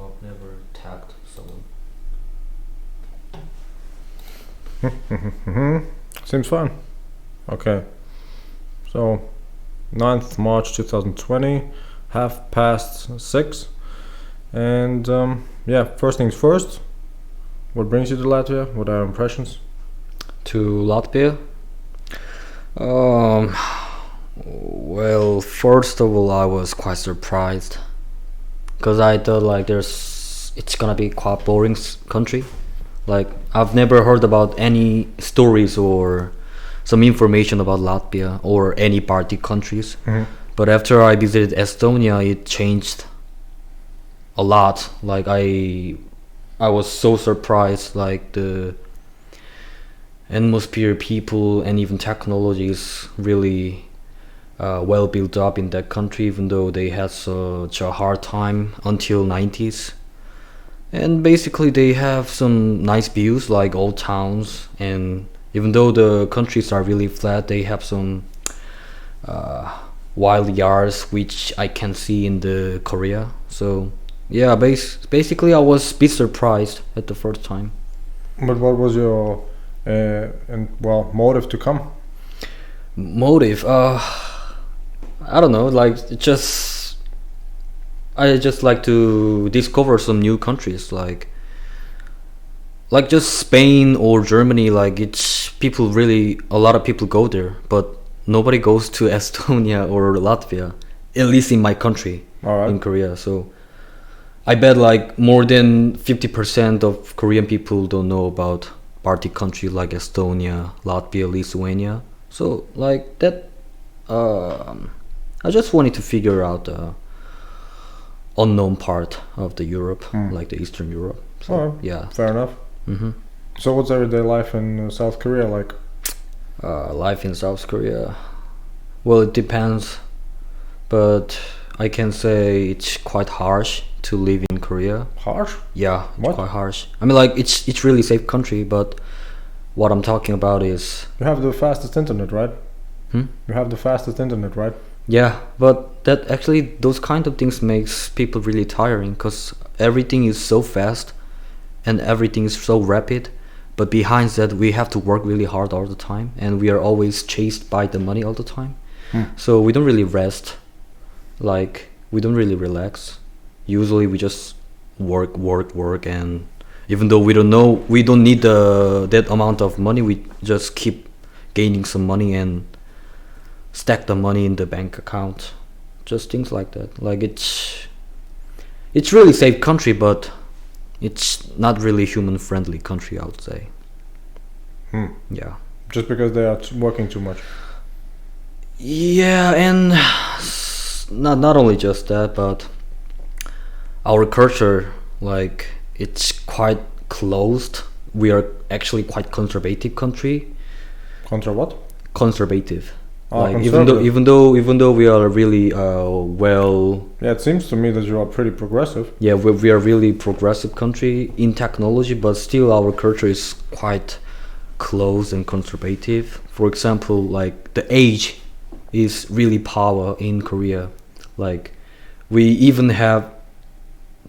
I've never tagged someone. Seems fun. Okay. So, 9th March 2020, 6:30. And first things first. What brings you to Latvia? What are your impressions? To Latvia? Well, first of all, I was quite surprised because I thought like it's gonna be quite boring country. Like I've never heard about any stories or some information about Latvia or any Baltic countries. Mm-hmm. But after I visited Estonia, it changed a lot. Like I was so surprised. Like the atmosphere, people, and even technology is really well built up in that country, even though they had such a hard time until 90s. And basically they have some nice views like old towns, and even though the countries are really flat, they have some wild yards which I can see in the Korea. So yeah, basically I was a bit surprised at the first time. But what was your motive to come? Motive? I don't know. Like I just like to discover some new countries, like just Spain or Germany. Like a lot of people go there, but nobody goes to Estonia or Latvia, at least in my country, in Korea. So I bet like more than 50% of Korean people don't know about Baltic countries like Estonia, Latvia, Lithuania. So like that, I just wanted to figure out the unknown part of the Europe, like the Eastern Europe. So yeah, fair enough. Mm-hmm. So what's everyday life in South Korea like? Life in South Korea, well, it depends, but I can say it's quite harsh to live in Korea. Harsh? Yeah, it's What? quite harsh. I mean, like it's really safe country, but what I'm talking about is You have the fastest internet, right? Hmm? You have the fastest internet, right? Yeah, but that actually those kind of things makes people really tiring because everything is so fast and everything is so rapid. But behind that, we have to work really hard all the time, and we are always chased by the money all the time. So we don't really rest. Like we don't really relax. Usually we just work, and even though we don't need that amount of money, we just keep gaining some money and stack the money in the bank account. Just things like that. Like it's really safe country, but it's not really human friendly country, I would say. Yeah. Just because they are working too much. Yeah, and not only just that, but our culture, like it's quite closed. We are actually quite conservative country. Contra what? Conservative. Like conservative. even though we are really well. Yeah, it seems to me that you are pretty progressive. Yeah, we are really progressive country in technology, but still our culture is quite closed and conservative. For example, like the age is really power in Korea. Like we even have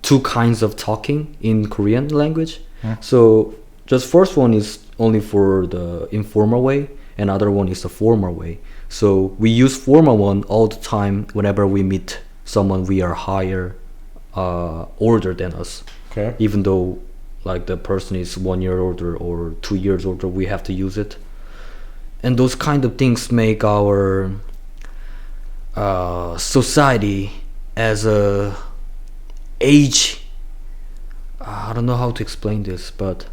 two kinds of talking in Korean language. So just first one is only for the informal way, and other one is the formal way. So we use formal one all the time whenever we meet someone we are higher older than us. Okay. Even though like the person is 1 year older or 2 years older, we have to use it. And those kind of things make our society as a age. I don't know how to explain this, but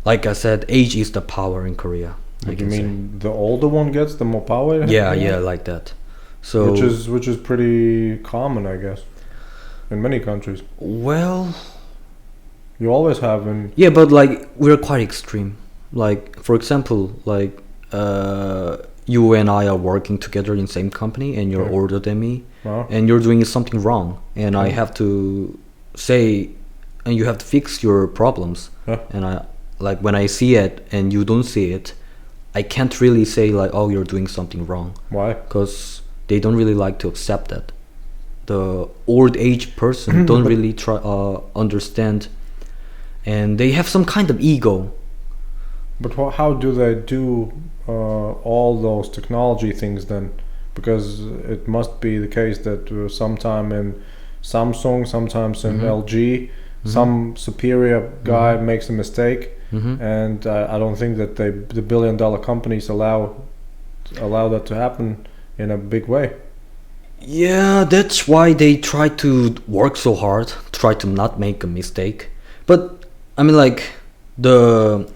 like I said, age is the power in Korea. You mean the older one gets, the more power? Yeah, like that. So which is pretty common, I guess, in many countries. Well, you always have in. Yeah, but like we're quite extreme. Like for example, like you and I are working together in the same company, and you're older than me, and you're doing something wrong, and I have to say, and you have to fix your problems. And I like when I see it and you don't see it, I can't really say like, oh, you're doing something wrong. Why? Because they don't really like to accept that the old age person don't really try understand, and they have some kind of ego. But how do they do all those technology things then? Because it must be the case that sometime in Samsung, sometimes in LG, some superior guy makes a mistake, and I don't think that the billion-dollar companies allow that to happen in a big way. Yeah, that's why they try to work so hard, try to not make a mistake. But I mean, like, the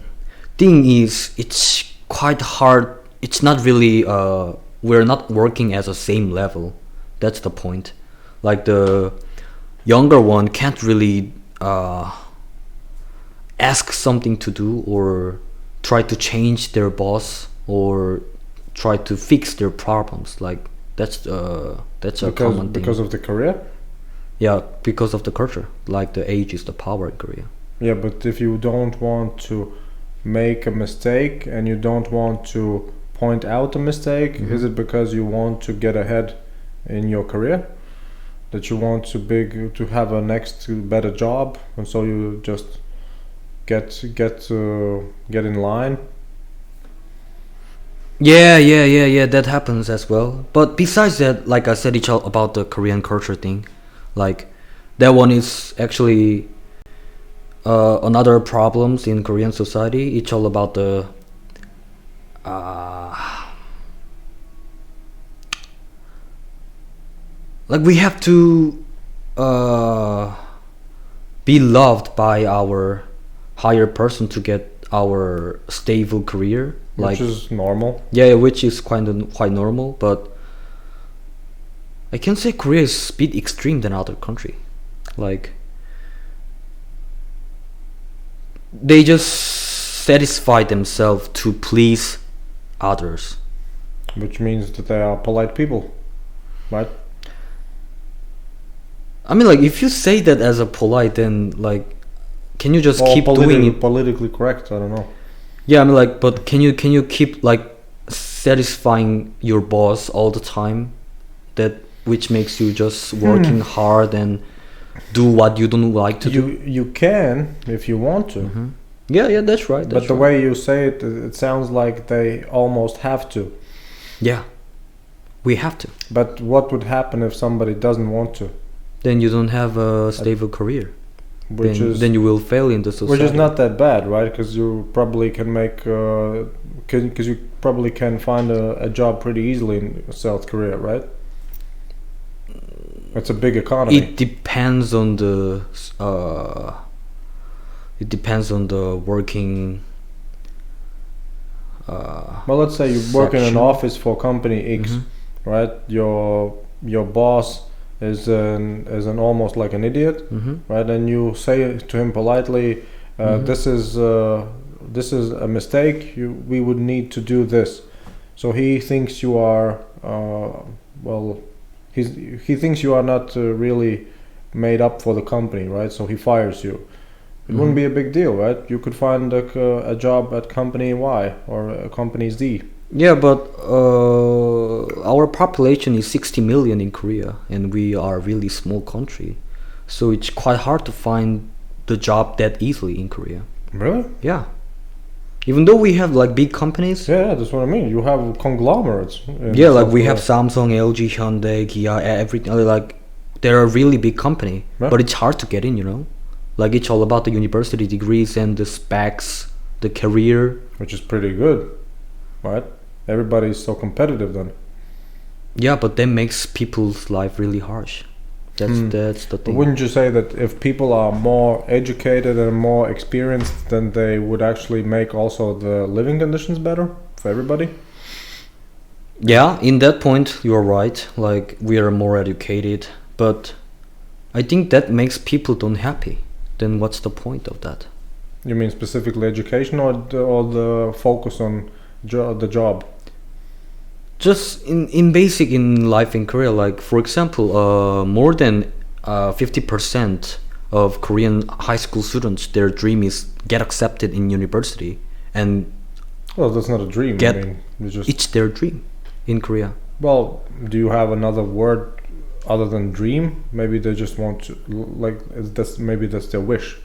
thing is, it's quite hard. It's not really we're not working at the same level. That's the point. Like, the younger one can't really ask something to do or try to change their boss or try to fix their problems. Like, that's a common thing. Because of the career? Yeah, because of the culture. Like, the age is the power in Korea. Yeah, but if you don't want to make a mistake and you don't want to point out a mistake, is it because you want to get ahead in your career? That you want to have a next better job, and so you just get in line? Yeah, that happens as well. But besides that, like I said, it's all about the Korean culture thing. Like, that one is actually another problems in Korean society. It's all about the like, we have to be loved by our higher person to get our stable career, which is normal. Yeah, which is quite normal. But I can say Korea is a bit extreme than other country. Like, they just satisfy themselves to please others, which means that they are polite people, right? I mean, like, if you say that as a polite, then, like, can you just keep doing it? Politically correct, I don't know. Yeah, I mean, like, but can you keep, like, satisfying your boss all the time? That which makes you just working hard and do what you don't like to do. You can if you want to. Yeah, that's right. But the way you say it, it sounds like they almost have to. Yeah, we have to. But what would happen if somebody doesn't want to? Then you don't have a stable career. Then you will fail in the society. Which is not that bad, right? Because you probably can make, because you probably can find a job pretty easily in South Korea, right? It's a big economy. It depends on the working. Well, let's say you work in an office for company X, right? Your boss is an almost like an idiot, right? And you say to him politely, "This is a mistake. We would need to do this." So he thinks you are he thinks you are not really made up for the company, right? So he fires you. It wouldn't be a big deal, right? You could find a job at company Y or company Z. Yeah, but our population is 60 million in Korea, and we are a really small country, so it's quite hard to find the job that easily in Korea. Really? Yeah. Even though we have, like, big companies. Yeah, that's what I mean. You have conglomerates. Yeah, like, we have Samsung, LG, Hyundai, Kia, everything. Like, they're a really big company, but it's hard to get in, you know? Like, it's all about the university degrees and the specs, the career. Which is pretty good, right? Everybody's so competitive then. Yeah, but that makes people's life really harsh. That's the thing. But wouldn't you say that if people are more educated and more experienced, then they would actually make also the living conditions better for everybody? Yeah, in that point, you're right. Like, we are more educated, but I think that makes people unhappy. Then what's the point of that? You mean specifically education or the focus on the job? Just in basic in life in Korea, like, for example, more than 50% of Korean high school students, their dream is get accepted in university, and well, that's not a dream. It's their dream in Korea. Well, do you have another word other than dream? Maybe they just want to maybe that's their wish.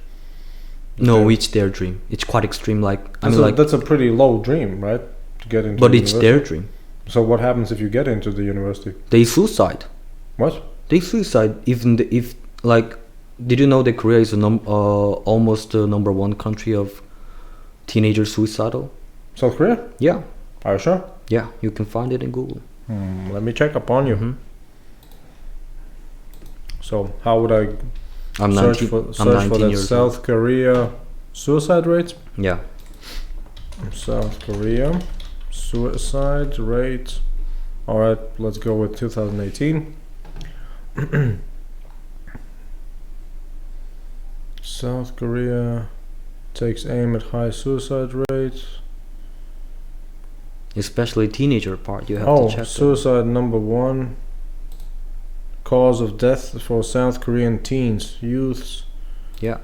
No, Okay. it's their dream. It's quite extreme. That's a pretty low dream, right? To get into. But it's university. their dream. So what happens if you get into the university? They suicide. What? They suicide even if like. Did you know that Korea is almost the number one country of teenager suicidal? South Korea? Yeah, Are you sure? yeah. You can find it in Google. Let me check upon you. Mhm. So how would I I'm search 19. for I'm search for 19 that years South Korea suicide rate? Yeah. South Korea suicide rate. All right, let's go with 2018. South Korea takes aim at high suicide rate. Especially teenager part. You have Oh, to check. suicide number one cause of death for South Korean teens, youths. Yeah.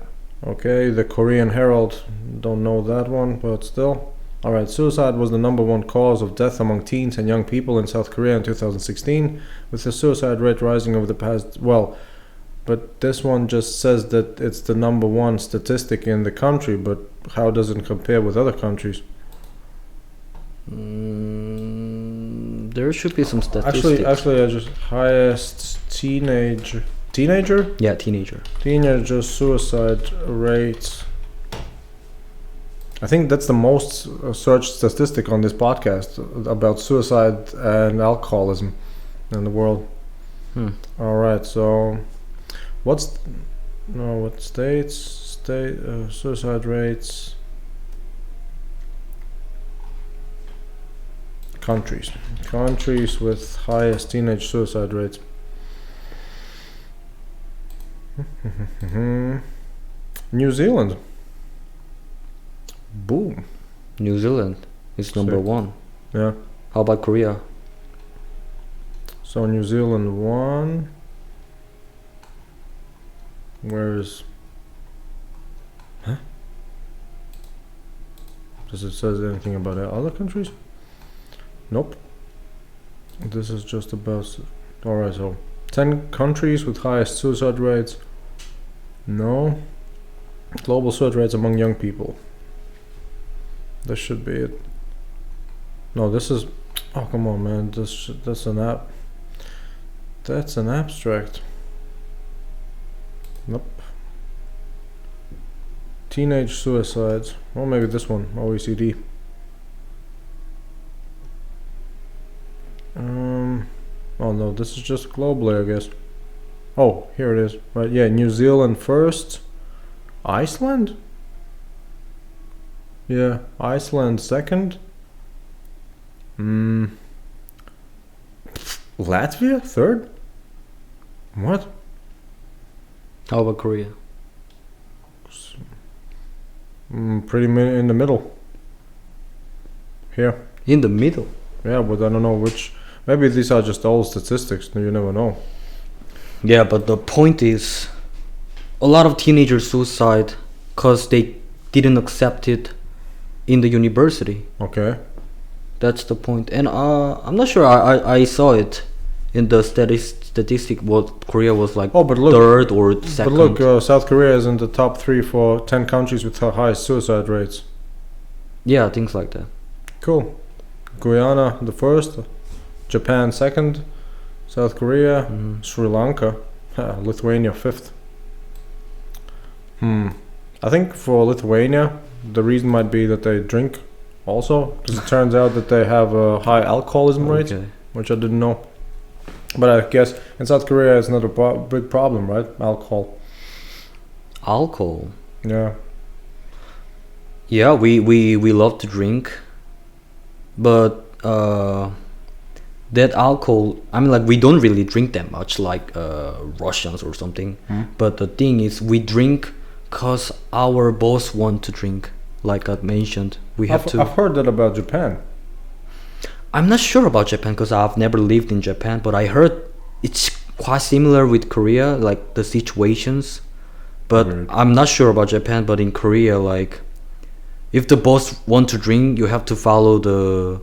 Okay, the Korean Herald, don't know that one, but still. Alright, suicide was the number one cause of death among teens and young people in South Korea in 2016, with the suicide rate rising over the past. Well, but this one just says that it's the number one statistic in the country, but how does it compare with other countries? There should be some statistics. Actually, I just highest teenager Yeah, teenager. suicide rate. I think that's the most searched statistic on this podcast about suicide and alcoholism in the world. All right, so what states suicide rates? Countries with highest teenage suicide rates. New Zealand. Boom. New Zealand is number Sick. one. Yeah. How about Korea? So New Zealand won. Where's? Huh? Does it says anything about other countries? Nope. This is just about. Alright, so 10 countries with highest suicide rates. No. Global suicide rates among young people. This should be it. No, this is. Oh, come on, man. That's an app. That's an abstract. Nope. Teenage suicides. Or maybe this one. OECD. Oh no, this is just globally, I guess. Oh, here it is. Right, yeah, New Zealand first. Iceland? Yeah, Iceland second. Latvia third? What? How about Korea? Pretty in the middle. Here. In the middle. Yeah, but I don't know which. Maybe these are just old statistics. You never know. Yeah, but the point is, a lot of teenagers suicide because they didn't accept it in the university. Okay. That's the point. And I'm not sure. I saw it in the statistic. What Korea was like. Oh, but look, third or second. But look, South Korea is in the top 3 for 10 countries with the highest suicide rates. Yeah, things like that. Cool. Guyana the first, Japan second, South Korea, Sri Lanka, Lithuania fifth. I think for Lithuania, the reason might be that they drink also, because it turns out that they have a high alcoholism rate, Okay. which I didn't know. But I guess in South Korea it's not a big problem, right? Alcohol. Alcohol. Yeah. Yeah, we love to drink, but that alcohol, I mean, like, we don't really drink that much like Russians or something. But the thing is, we drink because our boss want to drink. Like I mentioned, we have to. I've heard that about Japan. I'm not sure about Japan because I've never lived in Japan, but I heard it's quite similar with Korea, like the situations. But Weird. I'm not sure about Japan. But in Korea, like, if the boss want to drink, you have to follow the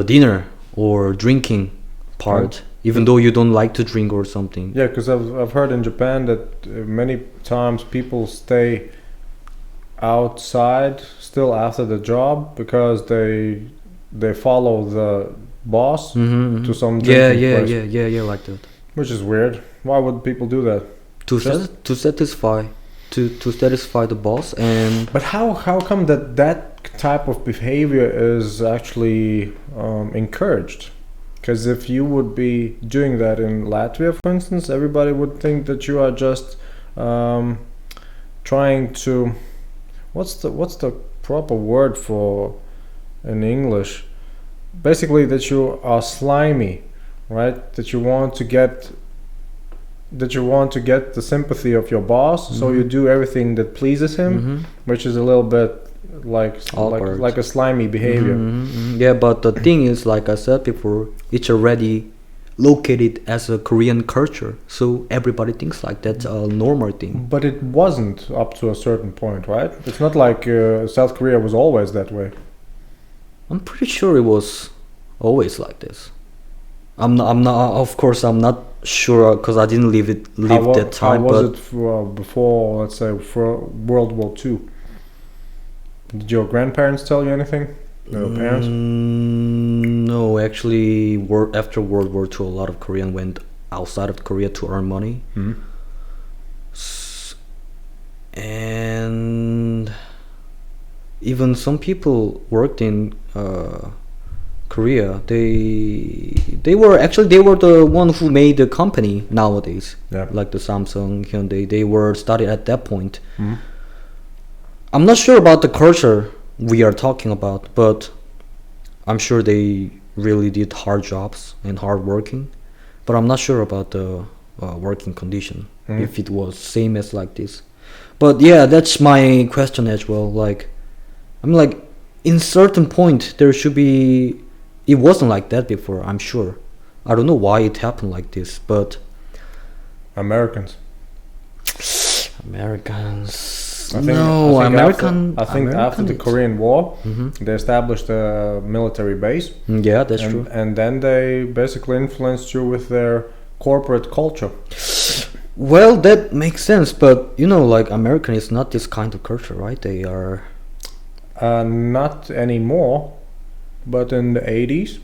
dinner or drinking part. even though you don't like to drink or something. Yeah, because I've heard in Japan that many times people stay outside still after the job because they follow the boss to some drinking place. Yeah, like that. Which is weird. Why would people do that? To satisfy the boss. And but how come that type of behavior is actually encouraged? Because if you would be doing that in Latvia, for instance, everybody would think that you are just trying to, what's the proper word for in English? Basically, that you are slimy, right? That you want to get the sympathy of your boss, so you do everything that pleases him, which is a little bit like a slimy behavior. Yeah, but the thing is, like I said before, it's already located as a Korean culture, so everybody thinks like that's a normal thing. But it wasn't up to a certain point, right? It's not like South Korea was always that way. I'm pretty sure it was always like this. I'm not. Of course, I'm not sure because I didn't live that time. How was it before, let's say, for World War II? Did your grandparents tell you anything? Your parents? No, actually, after World War II, a lot of Koreans went outside of Korea to earn money. And even some people worked in Korea. They were the one who made the company nowadays. Yeah. Like the Samsung, Hyundai. They were started at that point. I'm not sure about the culture we are talking about, but I'm sure they really did hard jobs and hard working. But I'm not sure about the working condition, if it was same as like this. But yeah, that's my question as well. Like, I'm like, in certain point there should be. It wasn't like that before. I'm sure. I don't know why it happened like this, but Americans. I think after the Korean War, they established a military base. Yeah, that's true. And then they basically influenced you with their corporate culture. Well, that makes sense, but like American is not this kind of culture, right? They are not anymore, but in the 80s.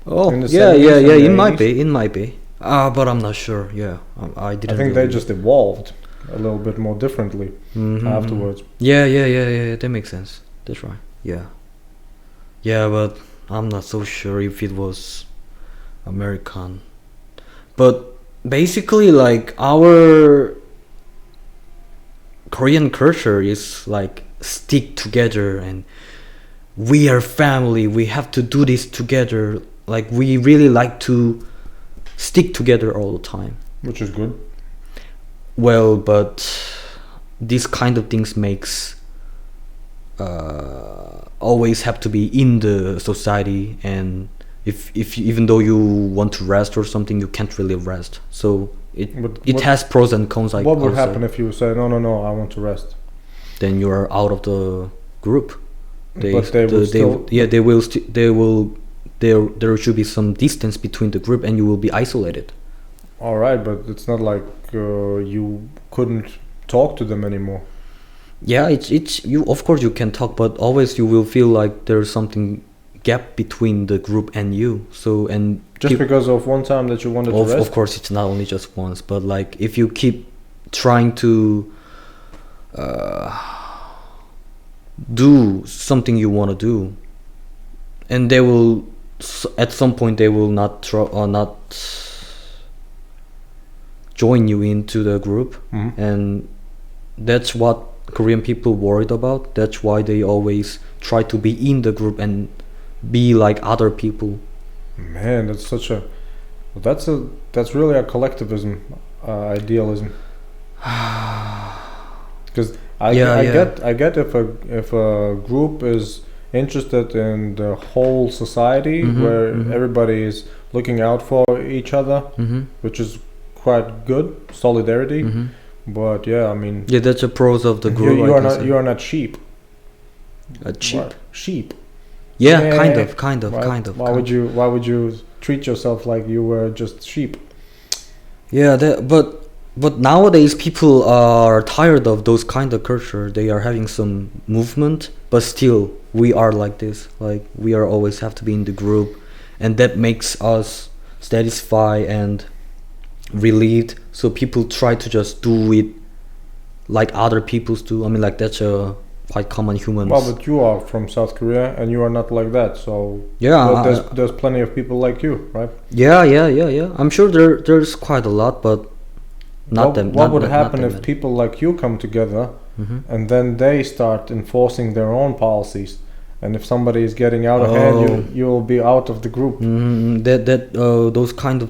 Oh, in the yeah, 70s, it might be. But I'm not sure. Yeah, I didn't. I think they just evolved a little bit more differently afterwards. Yeah, that makes sense. That's right. Yeah, but I'm not so sure if it was American. But basically, like, our Korean culture is like stick together and we are family, we have to do this together. Like, we really like to stick together all the time, which is good. Well, but this kind of things makes always have to be in the society, and if even though you want to rest or something, you can't really rest. So it has pros and cons. What would happen if you say no, I want to rest? Then you are out of the group. There should be some distance between the group, and you will be isolated. All right, but it's not like you couldn't talk to them anymore. Yeah, it's you. Of course, you can talk, but always you will feel like there's something gap between the group and you. So because of one time that you wanted to rest. Of course, it's not only just once, but like if you keep trying to do something you want to do, and they will at some point they will not join you into the group, and that's what Korean people worried about. That's why they always try to be in the group and be like other people. Man, that's really a collectivism, idealism. Because I get if a group is interested in the whole society, where everybody is looking out for each other, which is quite good, solidarity. But yeah, I mean, that's the pros of the group. You are not sheep. A sheep. What? Sheep. Yeah, kind of. Why would you treat yourself like you were just sheep. Yeah, but nowadays people are tired of those kind of culture. They are having some movement, but still we are like this. Like we are always have to be in the group, and that makes us satisfied and relieved. So people try to just do it like other people's do. I mean, like that's a quite common human. Well, but you are from South Korea and you are not like that. So yeah, there's plenty of people like you, right? Yeah. I'm sure there's quite a lot, but not them. What would happen if people like you come together and then they start enforcing their own policies? And if somebody is getting out of hand, you'll be out of the group. Those kind of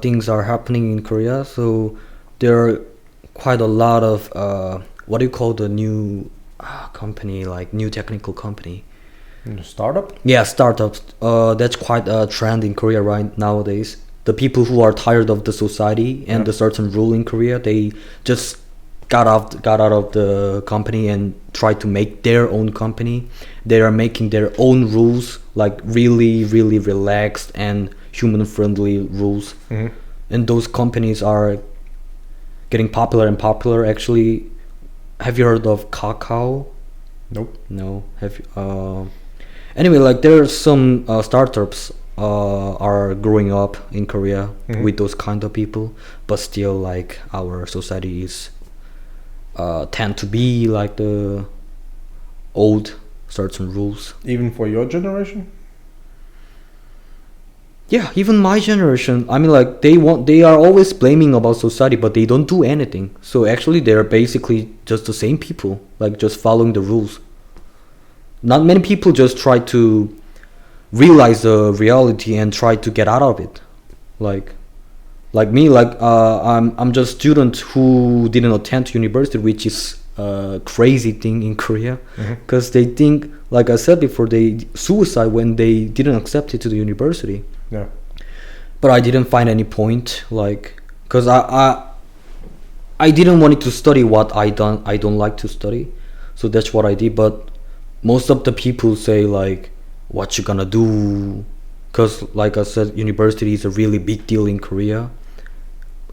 things are happening in Korea. So there are quite a lot of what do you call the new company, like new technical company? Startup? Yeah, startups. That's quite a trend in Korea right nowadays. The people who are tired of the society and the certain rule in Korea, they just got out of the company and try to make their own company. They are making their own rules, like really, really relaxed and human-friendly rules. And those companies are getting popular and popular. Actually, have you heard of Kakao? Nope. No. Have you? Anyway, like there are some startups are growing up in Korea with those kind of people, but still, like our society is tend to be like the old certain rules. Even for your generation? Yeah, even my generation. I mean, like they are always blaming about society, but they don't do anything. So actually, they're basically just the same people, like just following the rules. Not many people just try to realize the reality and try to get out of it. Like me, I'm just a student who didn't attend to university, which is a crazy thing in Korea, because they think, like I said before, they suicide when they didn't accept it to the university. Yeah. But I didn't find any point, like, because I didn't want it to study what I don't like to study, so that's what I did. But most of the people say like, what you gonna do? Because like I said, university is a really big deal in Korea.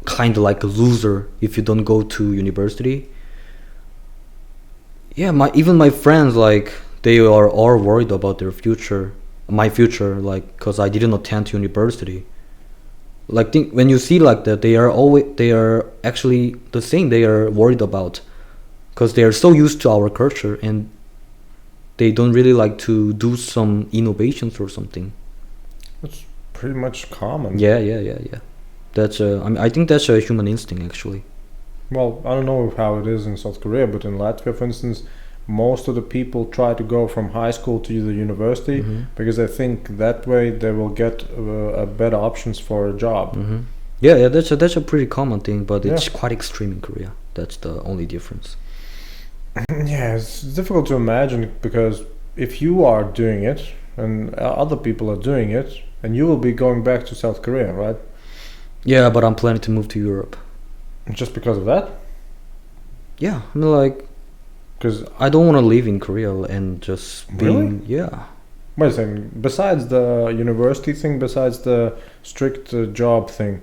Kind of like a loser if you don't go to university. Yeah, even my friends, like they are all worried about their future, my future, like because I didn't attend university. Like when you see like that, they are actually the same. They are worried about, because they are so used to our culture and they don't really like to do some innovations or something. That's pretty much common. Yeah. That's I think that's a human instinct actually. Well, I don't know how it is in South Korea, but in Latvia, for instance, most of the people try to go from high school to the university because they think that way they will get better options for a job. Yeah, that's a pretty common thing, but it's quite extreme in Korea. That's the only difference. Yeah, it's difficult to imagine, because if you are doing it and other people are doing it, and you will be going back to South Korea, right? Yeah, but I'm planning to move to Europe. Just because of that? Yeah, I mean, like, because I don't want to live in Korea and just being, yeah. Wait a second, besides the university thing, besides the strict job thing,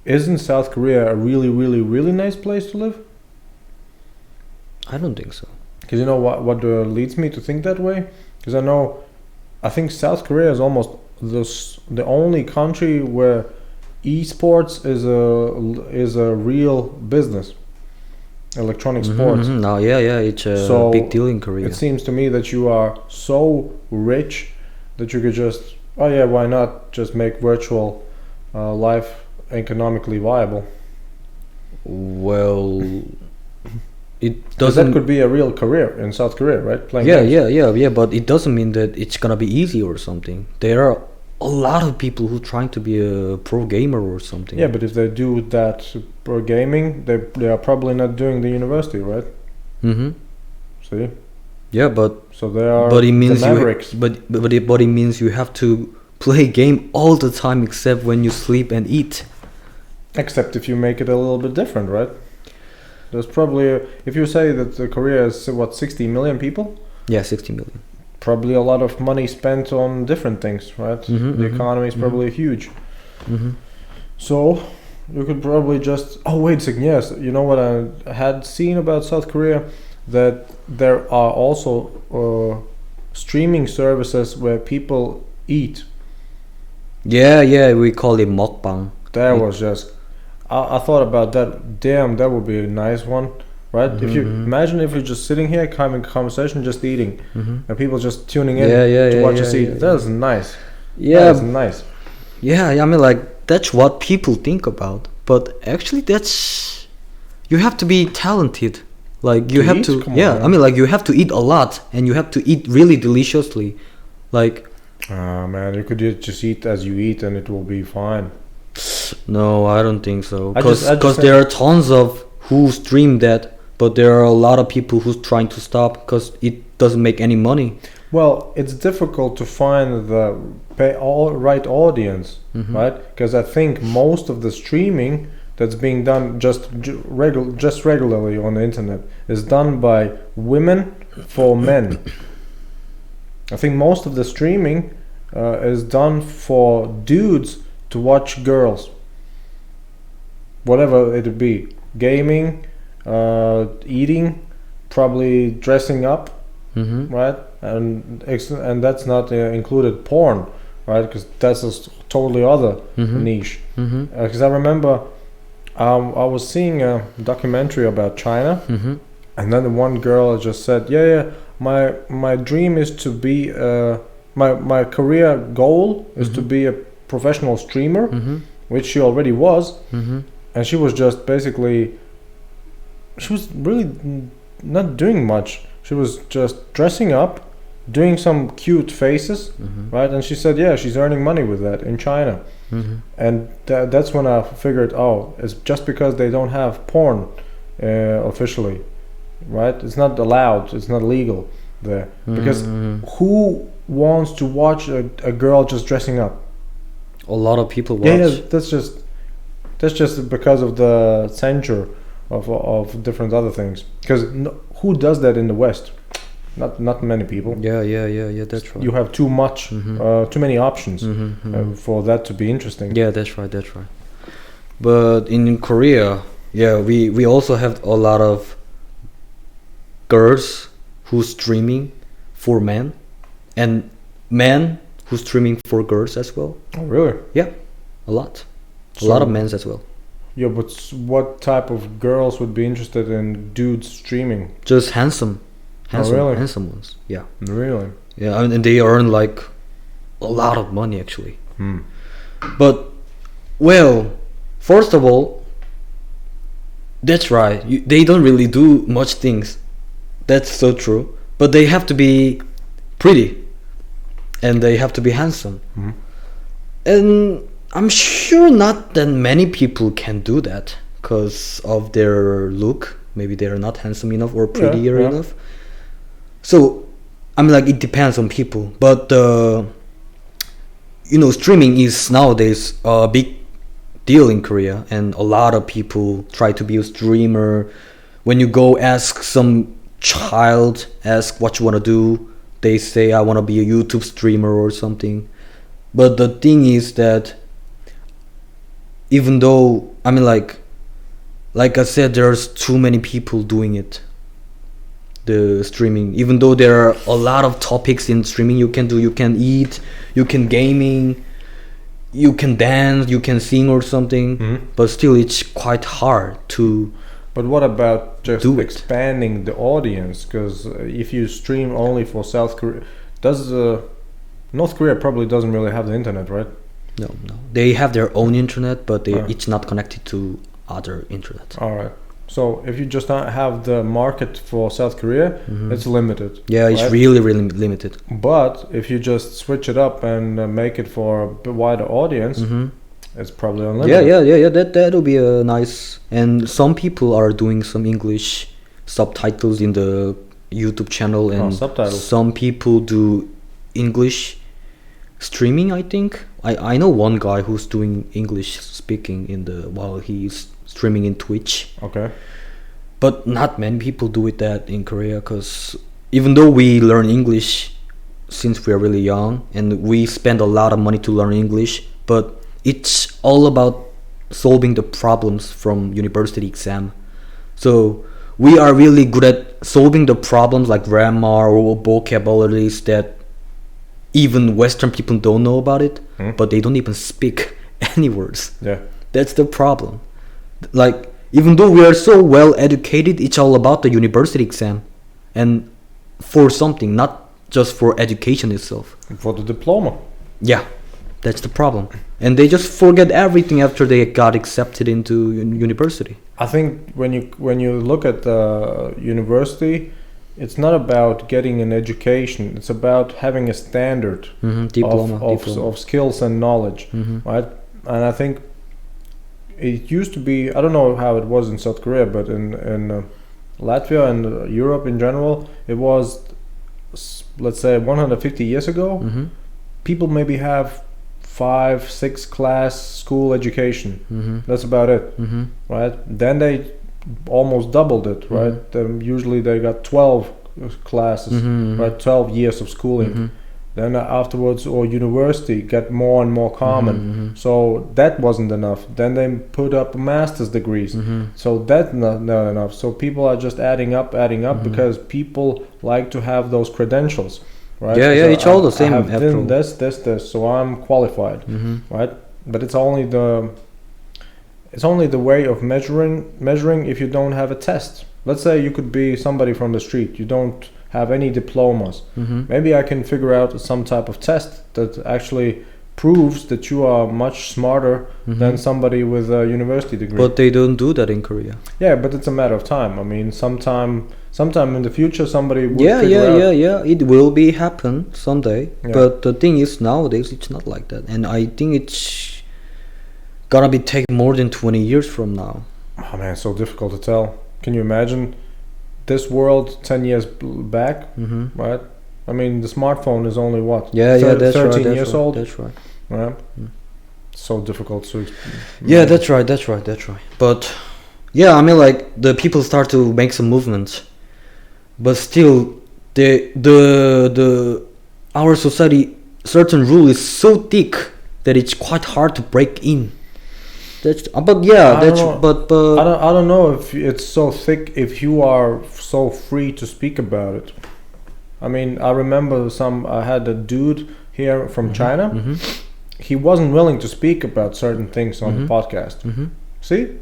isn't South Korea a really, really, really nice place to live? I don't think so. Because you know what leads me to think that way? Because I think South Korea is almost the only country where esports is a real business. Electronic sports. No, yeah, it's a big deal in Korea. It seems to me that you are so rich that you could just, why not just make virtual life economically viable? Well, it doesn't. That could be a real career in South Korea, right? Playing games. Yeah. But it doesn't mean that it's gonna be easy or something. There are a lot of people who trying to be a pro gamer or something. Yeah, but if they do that pro gaming, they are probably not doing the university, right? See? Yeah, but so they are. But it means the mavericks. but it means you have to play game all the time except when you sleep and eat. Except if you make it a little bit different, right? There's probably if you say that Korea is 60 million people. Yeah, 60 million. probably a lot of money spent on different things, right? The economy is probably huge. So you could probably just... Oh, wait a second, yes. You know what I had seen about South Korea? That there are also streaming services where people eat. Yeah, we call it mukbang. That was just... I thought about that. Damn, that would be a nice one, right? If you imagine if you're just sitting here having a conversation, just eating, and people just tuning in to watch us eat. That's nice. Yeah, that's nice. Yeah, I mean, like, that's what people think about, but actually that's... You have to be talented. Like, you have to... Yeah, I mean, like, you have to eat a lot, and you have to eat really deliciously. Like... man, you could just eat as you eat and it will be fine. No, I don't think so. Because there are tons of who stream that, but there are a lot of people who's trying to stop because it doesn't make any money. Well, it's difficult to find the right audience, right? Because I think most of the streaming that's being done just regularly on the internet is done by women for men. I think most of the streaming is done for dudes to watch girls, whatever it be, gaming, eating, probably dressing up, right? And that's not included porn, right? Because that's a totally other niche. Because I remember I was seeing a documentary about China, and then the one girl just said, my dream is to be my career goal is to be a professional streamer, which she already was, and she was just basically, she was really not doing much. She was just dressing up, doing some cute faces, right? And she said, she's earning money with that in China. And that's when I figured, it's just because they don't have porn officially, right? It's not allowed, it's not legal there. Because who wants to watch a girl just dressing up? A lot of people watch. Yeah, that's just because of the censure of different other things. Because who does that in the West? Not many people. Yeah, that's right. You have too many options for that to be interesting. Yeah, that's right. But in Korea, we also have a lot of girls who's streaming for men, and men who's streaming for girls as well. Oh, really? Yeah, a lot. A lot of men as well. Yeah, but what type of girls would be interested in dudes streaming? Just handsome really? Handsome ones. Yeah. Really? Yeah, and they earn like a lot of money actually. But well, first of all, that's right. They don't really do much things. That's so true. But they have to be pretty, and they have to be handsome. And I'm sure not that many people can do that because of their look. Maybe they're not handsome enough or prettier enough. So, I mean, like, it depends on people. But, streaming is nowadays a big deal in Korea. And a lot of people try to be a streamer. When you go ask some child, ask what you want to do, they say, I want to be a YouTube streamer or something. But the thing is that even though, I mean, like I said, there's too many people doing it, the streaming. Even though there are a lot of topics in streaming you can do, you can eat, you can gaming, you can dance, you can sing or something, but still it's quite hard to. But what about just expanding the audience? Because if you stream only for South Korea, North Korea probably doesn't really have the internet, right? No. They have their own internet, but it's not connected to other internet. All right. So if you just have the market for South Korea, it's limited. Yeah, it's really, really limited. But if you just switch it up and make it for a wider audience, it's probably unlimited. Yeah. That'll be a nice. And some people are doing some English subtitles in the YouTube channel, and some people do English streaming. I think I know one guy who's doing English speaking while he's streaming in Twitch. Okay. But not many people do that in Korea, because even though we learn English since we are really young, and we spend a lot of money to learn English, but it's all about solving the problems from university exam. So we are really good at solving the problems like grammar or vocabularies that even Western people don't know about it, but they don't even speak any words. Yeah. That's the problem. Like, even though we are so well educated, it's all about the university exam and for something, not just for education itself. For the diploma. Yeah, that's the problem. And they just forget everything after they got accepted into university. I think when you look at the university, it's not about getting an education. It's about having a standard Diploma. of skills and knowledge, right? And I think it used to be, I don't know how it was in South Korea, but in Latvia and Europe in general, it was, let's say, 150 years ago, people maybe have 5-6 class school education. That's about it, right? Then they almost doubled it, right? Usually they got 12 classes, right? 12 years of schooling. Then afterwards, or university get more and more common. So that wasn't enough. Then they put up master's degrees. So that's not enough. So people are just adding up because people like to have those credentials, right? Yeah, so it's all the same. I have this, so I'm qualified, right? But it's only the way of measuring if you don't have a test. Let's say you could be somebody from the street. You don't have any diplomas. Maybe I can figure out some type of test that actually proves that you are much smarter than somebody with a university degree. But they don't do that in Korea. Yeah, but it's a matter of time. I mean, sometime in the future, somebody will Yeah, figure out. it will be happen someday. Yeah. But the thing is, nowadays it's not like that, and I think it's gonna be take more than 20 years from now. Oh man, it's so difficult to tell. Can you imagine this world 10 years back, right? I mean, the smartphone is only what? That's 13 right, years old. That's right. Right? So difficult to. Yeah, that's right. But yeah, I mean, like the people start to make some movements, but still, the our society certain rule is so thick that it's quite hard to break in. But yeah, I don't know if it's so thick if you are so free to speak about it. I mean, I remember I had a dude here from China. He wasn't willing to speak about certain things on the podcast. See,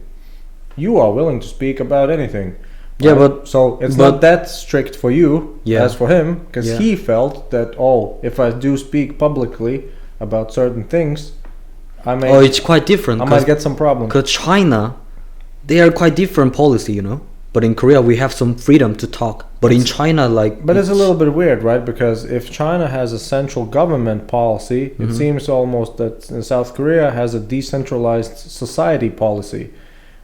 you are willing to speak about anything. Yeah, right? but so it's not that strict for you as for him, because he felt that if I do speak publicly about certain things, it's quite different. I might get some problems. Because China, they are quite different policy, you know. But in Korea, we have some freedom to talk. But in China, But it's a little bit weird, right? Because if China has a central government policy, it seems almost that South Korea has a decentralized society policy,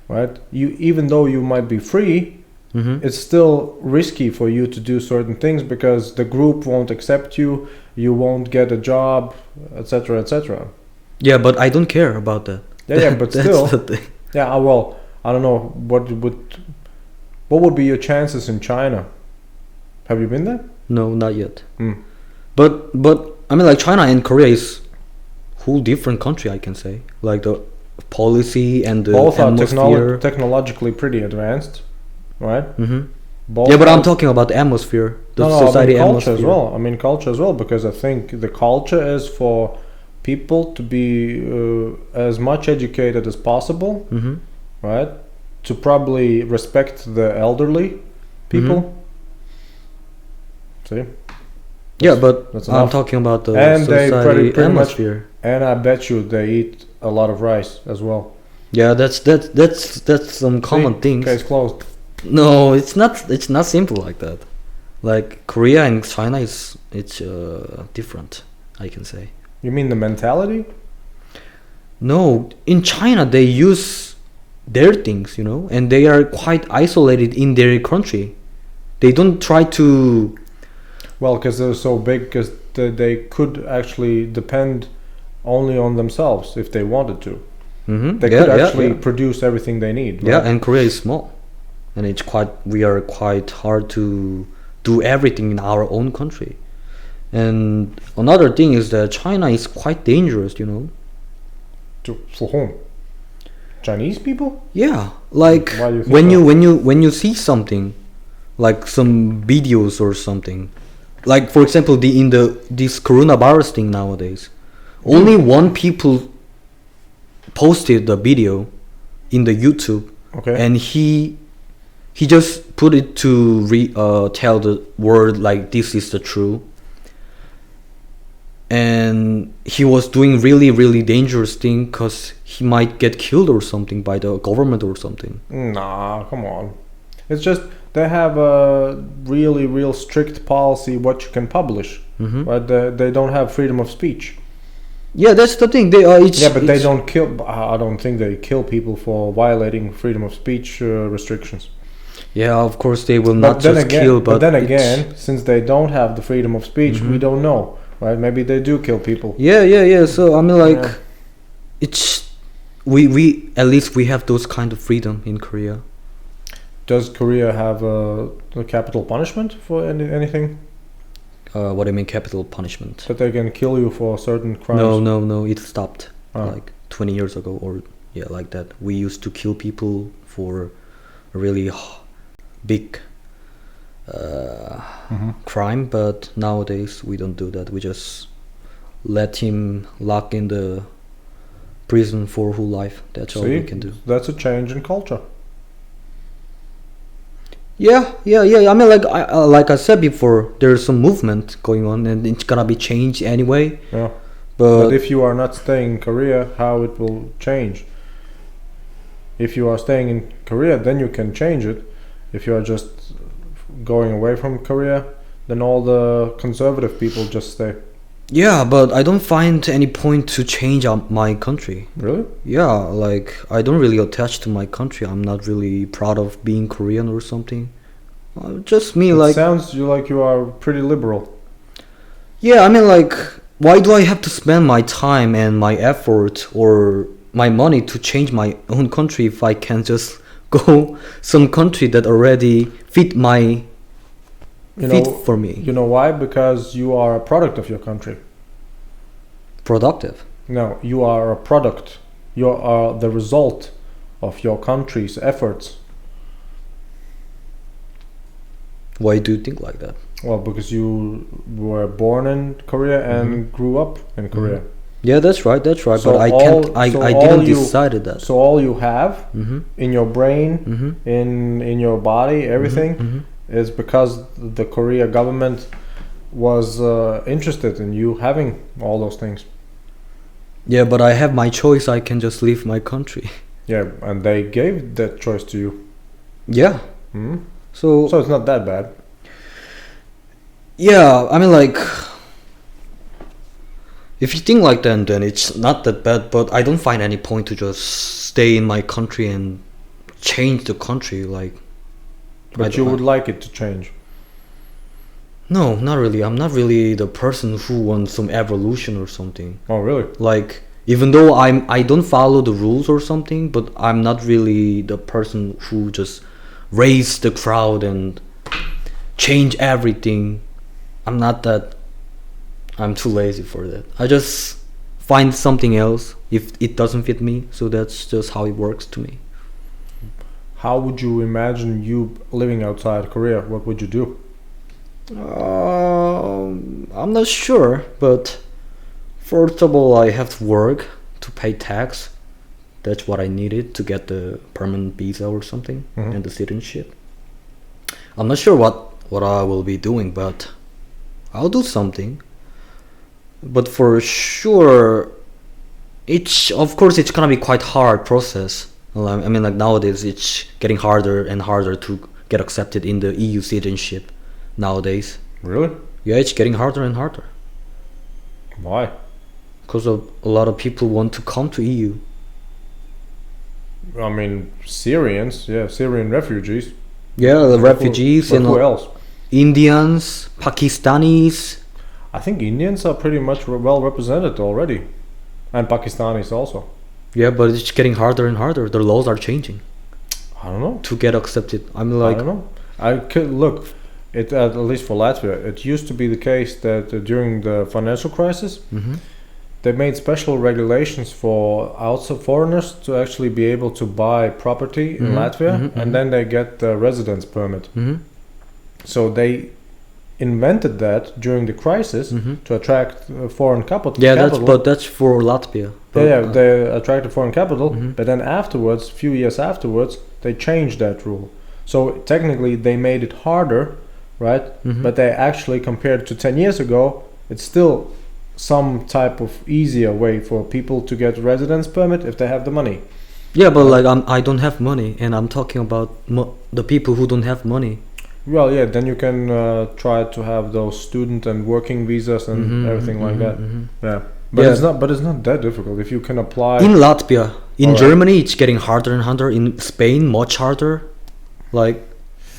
right? Even though you might be free, it's still risky for you to do certain things because the group won't accept you, you won't get a job, etc., etc. Yeah, but I don't care about that. Yeah, but still. The thing. Yeah, well, I don't know what would be your chances in China? Have you been there? No, not yet. But I mean, like China and Korea is whole different country, I can say. Like the policy and the both atmosphere. are technologically pretty advanced, right? Yeah, but I'm talking about the atmosphere, the society culture atmosphere as well. I mean culture as well, because I think the culture is for people to be as much educated as possible, right? To probably respect the elderly people. See? Yeah, but I'm talking about the and society they pretty atmosphere. Much, and I bet you they eat a lot of rice as well. Yeah, that's some common things. Case closed. No, it's not. It's not simple like that. Like Korea and China it's different, I can say. You mean the mentality? No, in China they use their things, you know, and they are quite isolated in their country. They don't try to. Well, because they're so big, because they could actually depend only on themselves if they wanted to. They could actually produce everything they need. Right? Yeah, and Korea is small, and we are quite hard to do everything in our own country. And another thing is that China is quite dangerous, you know. For whom? Chinese people? Yeah, like Why do you think when you see something, like some videos or something, like for example this coronavirus thing nowadays, only one people posted the video in the YouTube, Okay. and he just put it to tell the world like this is the truth. And he was doing really, really dangerous thing because he might get killed or something by the government or something. Nah, come on. It's just they have a really, real strict policy what you can publish, but they don't have freedom of speech. Yeah, that's the thing. They They don't kill. I don't think they kill people for violating freedom of speech restrictions. Yeah, of course they will not just kill, but then again, since they don't have the freedom of speech, we don't know, right? Maybe they do kill people. Yeah. So I mean, like, it's we at least we have those kind of freedom in Korea. Does Korea have a capital punishment for anything? What do you mean capital punishment? That they can kill you for certain crimes? No, it stopped like 20 years ago, or like that. We used to kill people for a really big crime, but nowadays we don't do that. We just let him lock in the prison for whole life. That's all we can do. That's a change in culture. Yeah. I mean, like I said before, there's some movement going on, and it's gonna be changed anyway. Yeah. But if you are not staying in Korea, how it will change? If you are staying in Korea, then you can change it. If you are just going away from Korea, then all the conservative people just stay. Yeah, but I don't find any point to change my country. Really? Yeah, like I don't really attach to my country. I'm not really proud of being Korean or something. Just me, It sounds like you are pretty liberal. Yeah, I mean, like, why do I have to spend my time and my effort or my money to change my own country if I can just go some country that already fit for me? You know why? Because you are a product of your country. Productive? No, you are a product. You are the result of your country's efforts. Why do you think like that? Well, because you were born in Korea and grew up in Korea. Yeah, that's right. So but I didn't decide that. So all you have in your brain, in your body, everything is because the Korea government was interested in you having all those things. Yeah, but I have my choice. I can just leave my country. Yeah, and they gave that choice to you. Yeah. So it's not that bad. Yeah, I mean, like, if you think like that, then it's not that bad. But I don't find any point to just stay in my country and change the country. Like, but you would like it to change. No, not really. I'm not really the person who wants some evolution or something. Oh, really? Like, even though I don't follow the rules or something, but I'm not really the person who just raise the crowd and change everything. I'm not that. I'm too lazy for that. I just find something else if it doesn't fit me. So that's just how it works to me. How would you imagine you living outside Korea? What would you do? I'm not sure, but first of all, I have to work to pay tax. That's what I needed to get the permanent visa or something and the citizenship. I'm not sure what I will be doing, but I'll do something. But for sure, of course it's gonna be quite hard process. I mean, like nowadays it's getting harder and harder to get accepted in the EU citizenship nowadays. Really? Yeah, it's getting harder and harder. Why? Because a lot of people want to come to EU. I mean, Syrians, Syrian refugees. Yeah, the refugees and who else? Indians, Pakistanis. I think Indians are pretty much well represented already, and Pakistanis also. Yeah, but it's getting harder and harder. The laws are changing. I don't know. To get accepted, I mean, like, I don't know. I could look. it at least for Latvia, it used to be the case that during the financial crisis, they made special regulations for outside foreigners to actually be able to buy property in Latvia, and then they get the residence permit. So they invented that during the crisis to attract foreign capital. But that's for Latvia. They attracted foreign capital, but then afterwards, few years afterwards, they changed that rule. So technically, they made it harder, right? But they actually, compared to 10 years ago, it's still some type of easier way for people to get residence permit if they have the money. Yeah, but like I don't have money, and I'm talking about the people who don't have money. Well, yeah, then you can try to have those student and working visas and everything like that. Yeah, but it's not that difficult if you can apply in Latvia. In Germany, it's getting harder and harder. In Spain, much harder. Like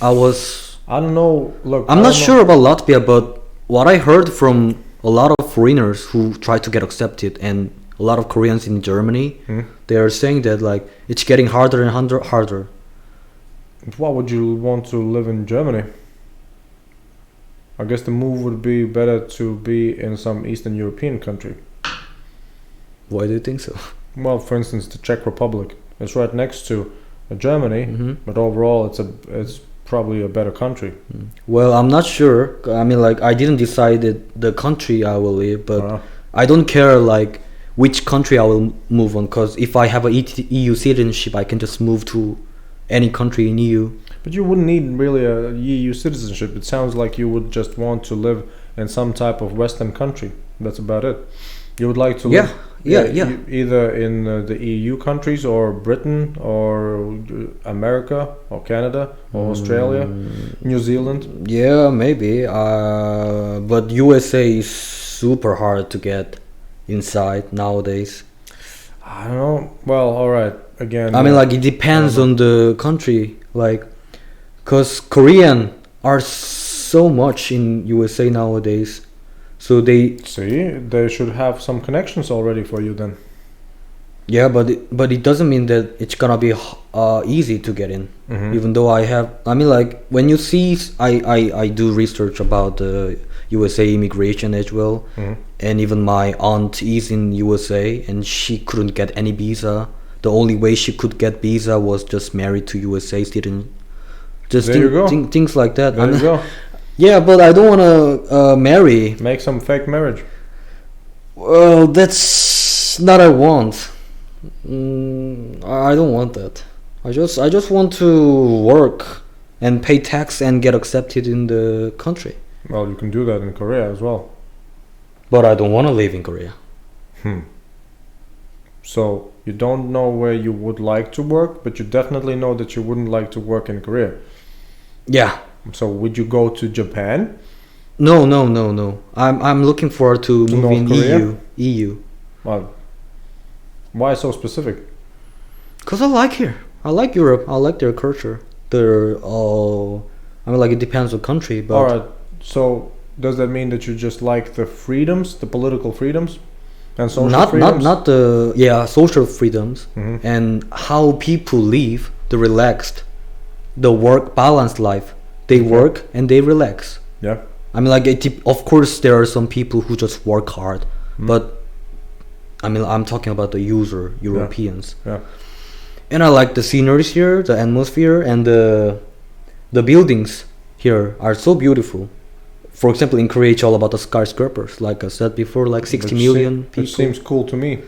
I don't know. Look, I'm not sure about Latvia, but what I heard from a lot of foreigners who try to get accepted, and a lot of Koreans in Germany, they are saying that like it's getting harder and harder. Why would you want to live in Germany? I guess the move would be better to be in some Eastern European country. Why do you think so? Well, for instance, the Czech Republic. It's right next to Germany, but overall it's probably a better country. Well, I'm not sure. I mean, like I didn't decide the country I will live, but I don't care like which country I will move on, because if I have a EU citizenship, I can just move to any country in EU. But you wouldn't need really a EU citizenship. It sounds like you would just want to live in some type of Western country. That's about it. You would like to live either in the EU countries or Britain or America or Canada or Australia, New Zealand. Yeah, maybe. But USA is super hard to get inside nowadays. I don't know. Well, all right. Again, I mean, like it depends on the country, like, cause Korean are so much in USA nowadays, so they should have some connections already for you then. Yeah, but it doesn't mean that it's gonna be easy to get in. Even though I mean, like when you see, I do research about the USA immigration as well, and even my aunt is in USA and she couldn't get any visa. The only way she could get visa was just married to USA student. Just things like that. There you go. Yeah, but I don't wanna marry. Make some fake marriage. Well, that's not I want. I don't want that. I just want to work and pay tax and get accepted in the country. Well, you can do that in Korea as well. But I don't want to live in Korea. So you don't know where you would like to work, but you definitely know that you wouldn't like to work in Korea. Yeah. So would you go to Japan? No. I'm looking forward to moving EU. Well, why so specific? Because I like here. I like Europe. I like their culture. I mean, like it depends on country, but. Alright, so does that mean that you just like the freedoms, the political freedoms? And social freedoms? Not the social freedoms and how people live the relaxed, the work balanced life. They work and they relax. Yeah. I mean, like of course there are some people who just work hard, but I mean I'm talking about the Europeans. Yeah. And I like the sceneries here, the atmosphere, and the buildings here are so beautiful. For example, in Korea, it's all about the skyscrapers. Like I said before, like 60 million people. It seems cool to me.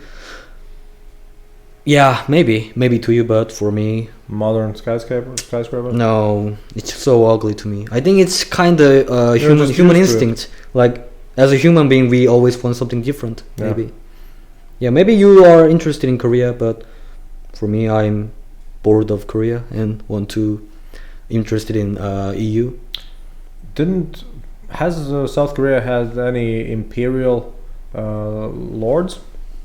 Yeah, maybe to you, but for me, modern skyscraper. No, it's so ugly to me. I think it's kind of human instinct. Like as a human being, we always want something different. Maybe. Yeah, maybe you are interested in Korea, but for me, I'm bored of Korea and want to interested in EU. Has South Korea had any imperial lords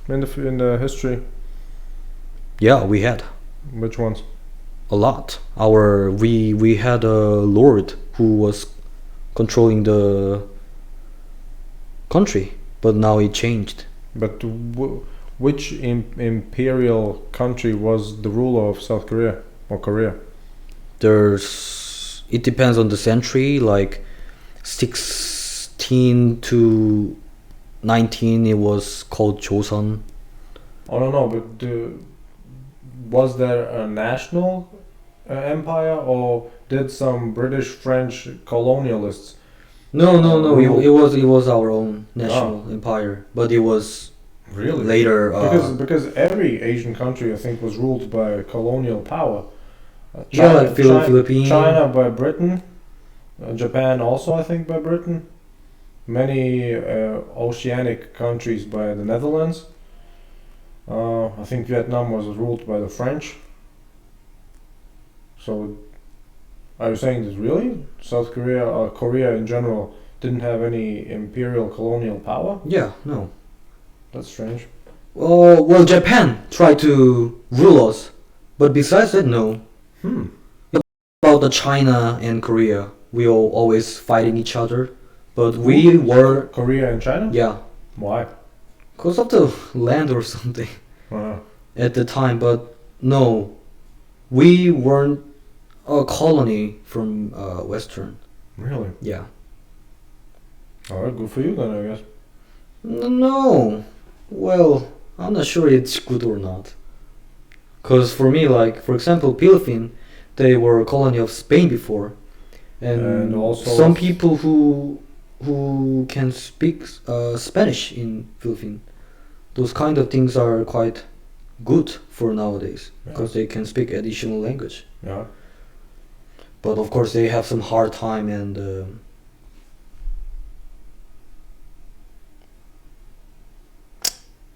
in the history? Yeah, we had. Which ones? A lot. We had a lord who was controlling the country, but now it changed. But which imperial country was the ruler of South Korea or Korea? It depends on the century. Like 16 to 19 it was called Joseon. I don't know, but was there a national empire, or did some British French colonialists? No, rule? it was our own national empire, but it was Really? later. Because every Asian country, I think, was ruled by a colonial power. Yeah, like Philippines. China by Britain, Japan also, I think, by Britain. Many oceanic countries by the Netherlands. I think Vietnam was ruled by the French. So, are you saying that really South Korea or Korea in general didn't have any imperial colonial power? Yeah, no. That's strange. Well, Japan tried to rule us, but besides that, no. About the China and Korea, we all always fighting each other, but we were Korea and China? yeah, Why? because of the land or something at the time. But no, we weren't a colony from Western. Really? Yeah. Alright, good for you then, I guess. No, well, I'm not sure it's good or not. Because for me, like for example, Philippines, they were a colony of Spain before, and also some people who can speak Spanish in Philippines, those kind of things are quite good for nowadays because they can speak additional language. Yeah. But of course, they have some hard time and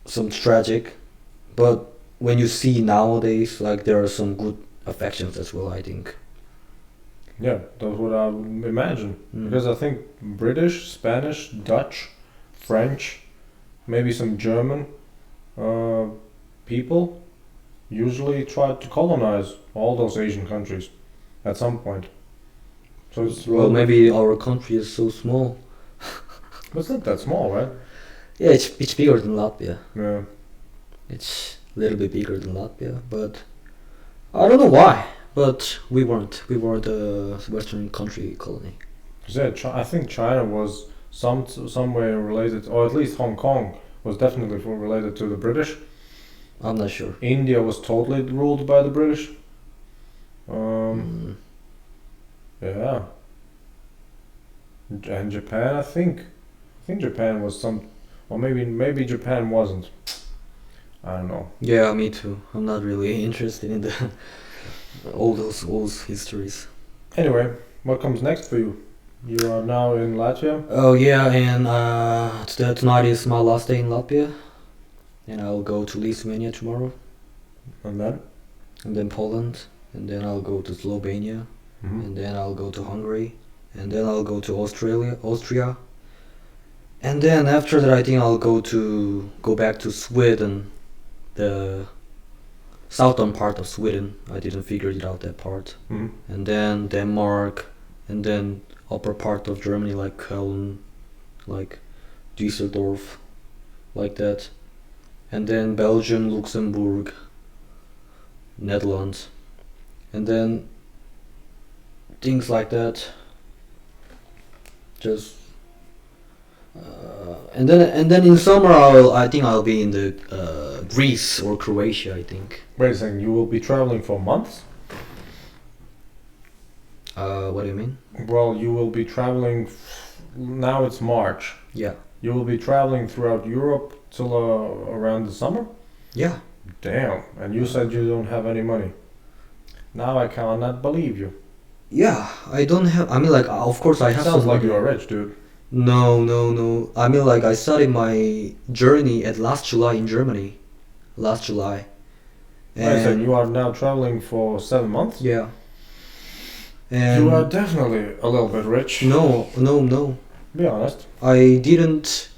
some tragic. But when you see nowadays, like there are some good affections as well, I think. Yeah, that's what I would imagine. Because I think British, Spanish, Dutch, French, maybe some German people usually tried to colonize all those Asian countries at some point. So it's Well, maybe our country is so small. But it's not that small, right? Yeah, it's bigger than Latvia. Yeah. It's a little bit bigger than Latvia, but I don't know why. But we weren't. We were the Western country colony. Yeah, I think China was some way related, or at least Hong Kong was definitely related to the British. I'm not sure. India was totally ruled by the British. Yeah. And Japan, I think Japan was or maybe Japan wasn't. I don't know. Yeah, me too. I'm not really interested in the all those old histories. Anyway, what comes next for you? You are now in Latvia? Oh yeah, and tonight is my last day in Latvia, and I'll go to Lithuania tomorrow, And then? and then Poland, and then I'll go to Slovenia, and then I'll go to Hungary, and then I'll go to Austria, and then after that I think I'll go back to Sweden, the southern part of Sweden. I didn't figure it out that part, and then Denmark, and then upper part of Germany like Köln, like Düsseldorf, like that, and then Belgium, Luxembourg, Netherlands, and then things like that. Just and then in summer I think I'll be in the Greece or Croatia, I think. Wait a second, you will be traveling for months? What do you mean? Well, you will be traveling. Now it's March. Yeah. You will be traveling throughout Europe till around the summer? Yeah. Damn. And you said you don't have any money. Now I cannot believe you. Yeah, I don't have. I mean, like, of course I have Sounds some like money. you're rich, dude. No. I mean, like, I started my journey at last July in Germany. Last July. I said you are now traveling for 7 months? Yeah. And you are definitely a little bit rich. No. Be honest. I didn't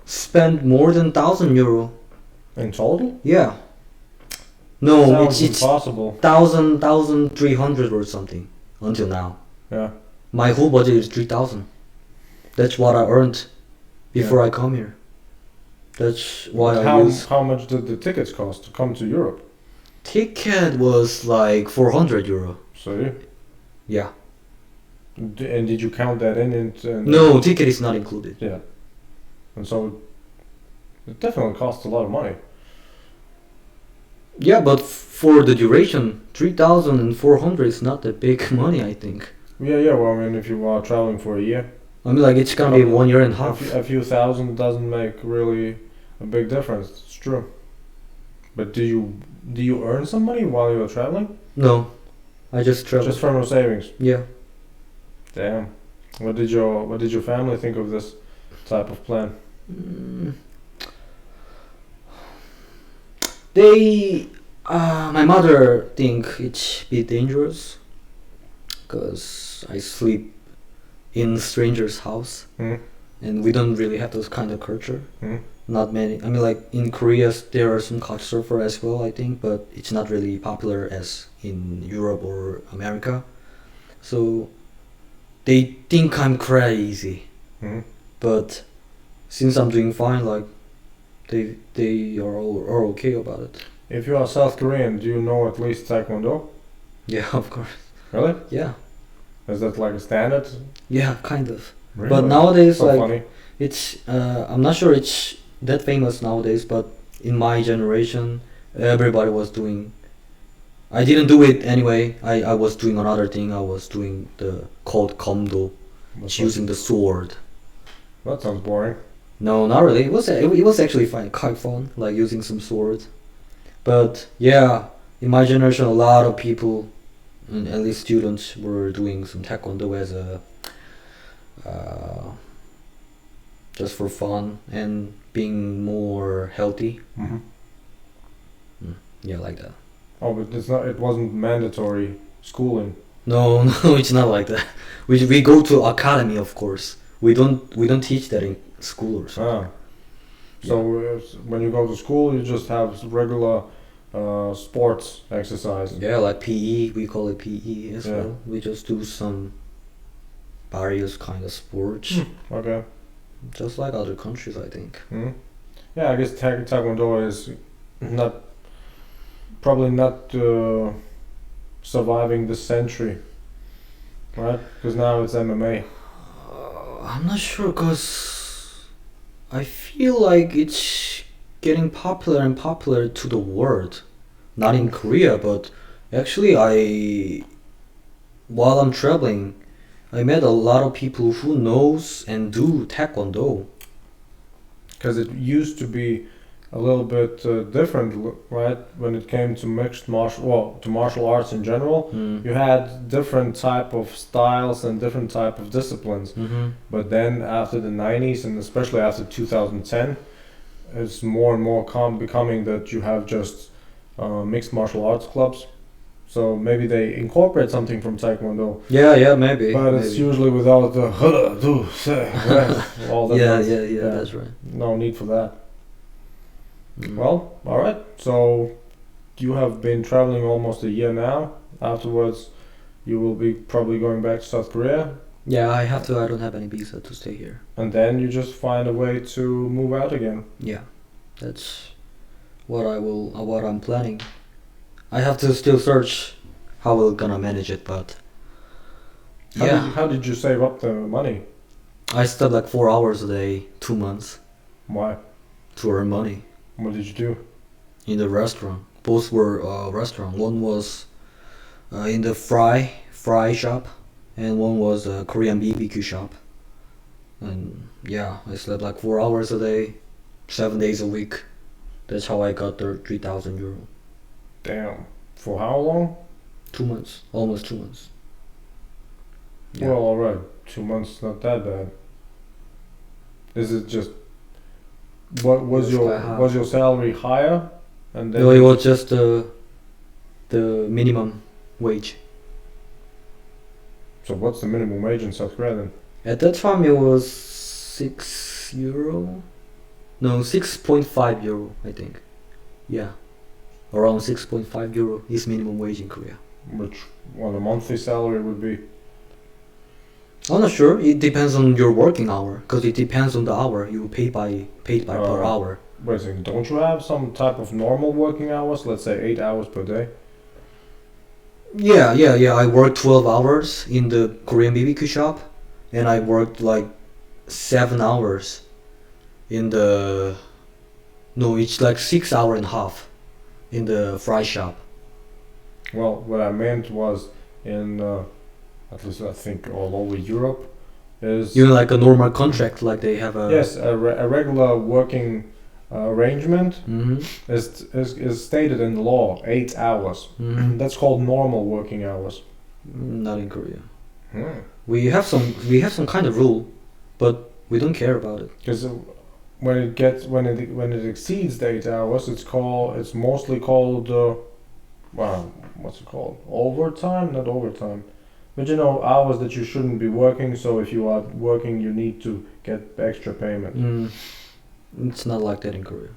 spend more than €1,000. In total? Yeah. No, Sounds it's impossible. 1,300 or something until now. Yeah. My whole budget is 3,000. That's what I earned before I come here. That's what I use. How much did the tickets cost to come to Europe? Ticket was like €400. See? Yeah. And did you count that in? No, ticket is not included. Yeah. And so it definitely costs a lot of money. Yeah, but for the duration, 3,400 is not that big money, I think. Yeah. Well, I mean, if you are traveling for a year, I mean, like, it's gonna be 1 year and a half. a few thousand doesn't make really a big difference. It's true. But do you earn some money while you're traveling? No, I just travel. Just from your savings. Yeah. Damn. What did your family think of this type of plan? My mother think it's a bit dangerous, cause I sleep in stranger's house, and we don't really have those kind of culture. Not many. I mean, like in Korea, there are some couch surfer as well, I think, but it's not really popular as in Europe or America. So they think I'm crazy, but since I'm doing fine, like they are all okay about it. If you are South Korean, do you know at least Taekwondo? Yeah, of course. Really? Yeah. Is that like a standard? Yeah, kind of. Really? But nowadays, So like funny. it's I'm not sure it's that famous nowadays, but in my generation, everybody was doing. I didn't do it anyway. I was doing another thing. I was doing the called Kyungdo. It's using the sword. That sounds boring. No, not really. It was actually fun, quite fun, like using some sword. But yeah, in my generation, a lot of people, and at least students, were doing some taekwondo as a just for fun and being more healthy. Yeah, like that. Oh, but it wasn't mandatory schooling. No, no, it's not like that. We go to academy, of course. We don't teach that in school or something. So when you go to school, you just have regular sports exercise. Yeah, like PE, we call it PE as Yeah. well. We just do some various kind of sports, Okay. just like other countries, I think. Yeah, I guess Taekwondo is probably not surviving this century, right? Because now it's MMA. I'm not sure, cause I feel like it's getting popular and popular to the world, not in Korea, but actually while I'm traveling, I met a lot of people who knows and do taekwondo. Because it used to be a little bit different, right? When it came to martial arts in general, you had different type of styles and different type of disciplines. But then after the 90s and especially after 2010, it's more and more becoming that you have just mixed martial arts clubs. So maybe they incorporate something from Taekwondo. Yeah, maybe. But it's usually without the all that. Yeah, that's right. No need for that. Well, alright. So you have been traveling almost a year now. Afterwards, you will be probably going back to South Korea. Yeah, I don't have any visa to stay here. And then you just find a way to move out again. Yeah, that's what I'm planning. I have to still search how we're gonna manage it, but How did you save up the money? I slept like 4 hours a day, 2 months. Why? To earn money. What did you do? In the restaurant. Both were restaurant. One was in the fry shop, and one was a Korean BBQ shop. And yeah, I slept like 4 hours a day, 7 days a week. That's how I got the 3,000 euro. Damn. For how long? 2 months, almost 2 months. Yeah. Well, alright. 2 months, not that bad. Is it just what was your salary higher? And then No, it was just the minimum wage. So what's the minimum wage in South Korea then? At that time it was 6 euro. No, 6.5 euro, I think. Yeah. Around 6.5 euro is minimum wage in Korea. Which the monthly salary would be? I'm not sure. It depends on your working hour, because it depends on the hour. You paid by per hour. Wait a second. Don't you have some type of normal working hours? Let's say 8 hours per day. Yeah. I worked 12 hours in the Korean BBQ shop, and I worked like 7 hours in the. No, it's like 6 hour and a half in the fry shop. Well, what I meant was in at least I think all over Europe is You know, like a normal contract, like they have a. yes a regular working arrangement Mm-hmm. is stated in the law 8 hours. Mm-hmm. That's called normal working hours. Not in Korea. Hmm. We have some kind of rule, but we don't care about it. Because when it exceeds the 8 hours, it's mostly called well, what's it called? Overtime, not overtime, but you know hours that you shouldn't be working. So if you are working, you need to get extra payment. It's not like that in Korea.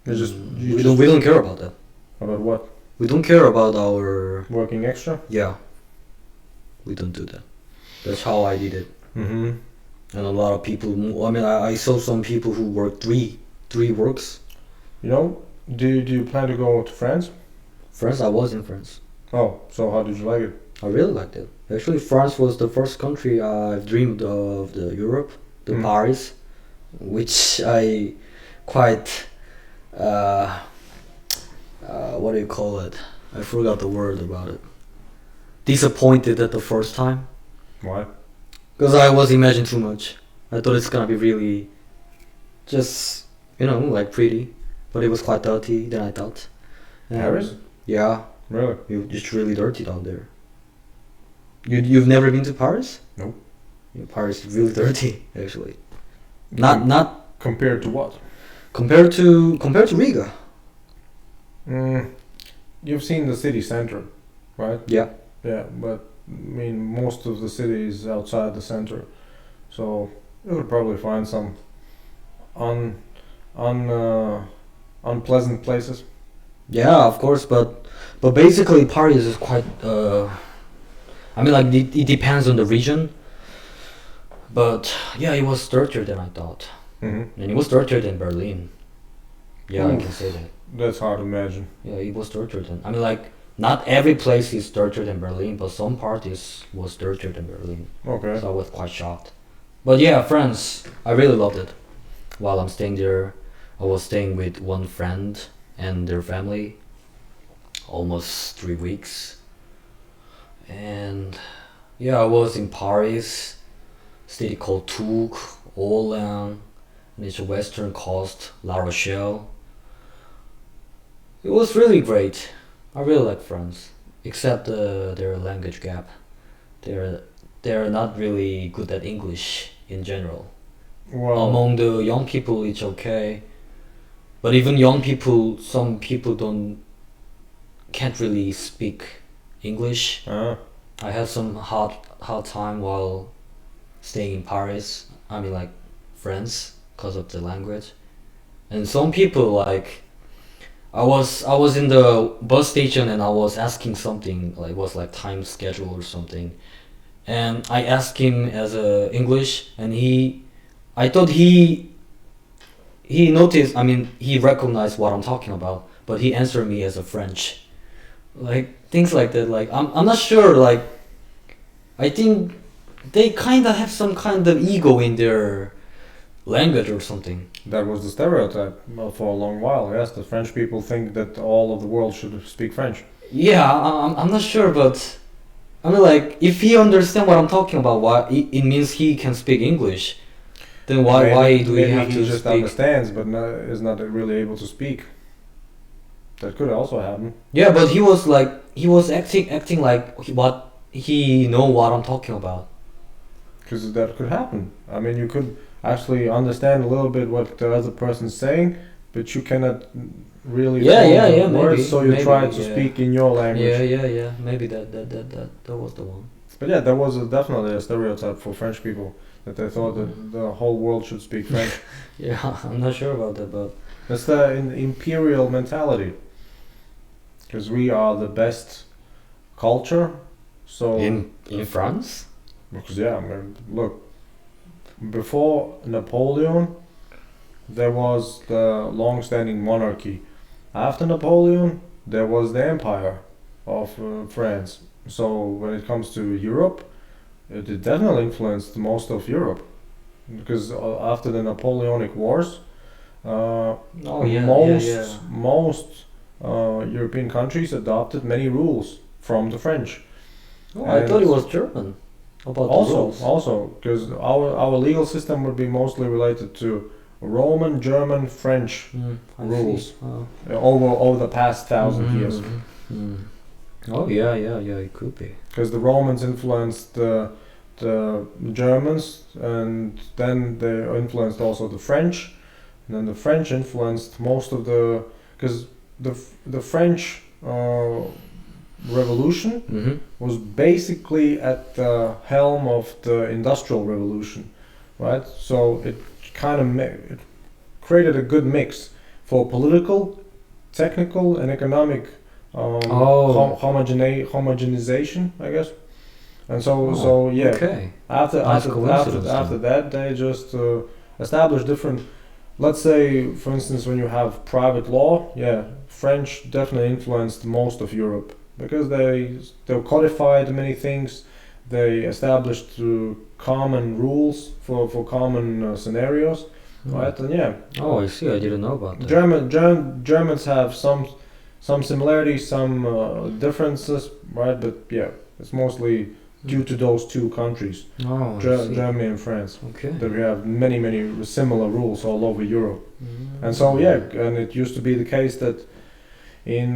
It's just We don't care about that. about what We don't care about our. working extra. Yeah. We don't do that. That's how I did it. Mm-hmm. And a lot of people. I mean, I saw some people who work three works. You know, do you plan to go to France? France, I was in France. Oh, so how did you like it? I really liked it. Actually, France was the first country I've dreamed of the Europe, the Mm. Paris, which I quite. What do you call it? I forgot the word about it. Disappointed at the first time. Why? Because I was imagining too much. I thought it's gonna be really, just like pretty, but it was quite dirty than I thought. Paris? Yeah, Really? it's really dirty down there. You've never been to Paris? Nope. Yeah, Paris is really dirty actually. Not Compared to what? compared to Riga. You've seen the city center, right? Yeah. Yeah, but I mean most of the city is outside the center, so you would probably find some unpleasant places. Yeah, of course, but basically Paris is quite. I mean, like it depends on the region. But yeah, it was dirtier than I thought, Mm-hmm. and it was dirtier than Berlin. Yeah, I Oof. can say that. That's hard to imagine. Yeah, it was dirtier than. I mean, like not every place is dirtier than Berlin, but some parties was dirtier than Berlin. Okay. So I was quite shocked. But yeah, France, I really loved it. While I'm staying there, I was staying with one friend and their family, almost 3 weeks. And yeah, I was in Paris, city called Tours, Orléans, and it's a western coast, La Rochelle. It was really great. I really like France, except their language gap. They're not really good at English in general. Well, Among the young people, it's okay, but even young people, some people can't really speak English. I had some hard time while staying in Paris. I mean, like France, because of the language, and some people like. I was in the bus station and I was asking something like it was like time schedule or something, and I asked him as a English and I thought he noticed. I mean, he recognized what I'm talking about, but he answered me as a French, like things like that. Like I'm not sure. Like I think they kind of have some kind of ego in their language or something. that was the stereotype for a long while. Yes, the French people think that all of the world should speak French. Yeah, I'm not sure, but I mean, like, if he understands what I'm talking about, why it means he can speak English. Then why do we maybe have he to just speak? understands, but is not really able to speak? That could also happen. Yeah, but he was acting like he know what I'm talking about. Because that could happen. I mean, you could actually understand a little bit what the other person's saying, but you cannot really follow the words, maybe, so you maybe, try to yeah. speak in your language. Yeah. Maybe that was the one. But yeah, that was definitely a stereotype for French people, that they thought that the whole world should speak French. Yeah, I'm not sure about that, but That's the imperial mentality. Because we are the best culture, so in France. because yeah, I mean, look, before Napoleon, there was the long-standing monarchy. After Napoleon, there was the empire of France. So when it comes to Europe, it definitely influenced most of Europe, because after the Napoleonic Wars, most European countries adopted many rules from the French. Oh, I thought it was German. About the rules. Also, because our legal system would be mostly related to Roman, German, French rules over the past 1,000 years. Oh yeah, it could be. Because the Romans influenced the Germans, and then they influenced also the French, and then the French influenced most of the, because the French Revolution was basically at the helm of the Industrial Revolution, right? So it kind of it created a good mix for political, technical, and economic homogenization, I guess. And so yeah. Okay. After that, they just established different. Let's say, for instance, when you have private law, French definitely influenced most of Europe, because they codified many things. They established common rules for common scenarios, right? And Oh, I see. I didn't know about that. Germans have some similarities, some differences, right? But it's mostly due to those two countries, Germany and France, that we have many similar rules all over Europe. And so and it used to be the case that in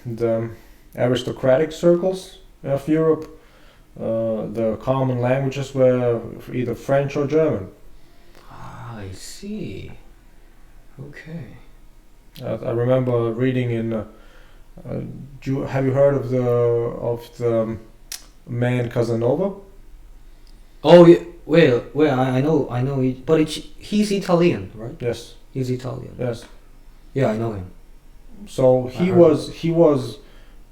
the aristocratic circles of Europe, the common languages were either French or German. I see. Okay. I remember reading in. Have you heard of the man Casanova? Oh yeah. Well, I know it, but he's Italian, right? Yes. He's Italian. Yes. Yeah, I know him. So he was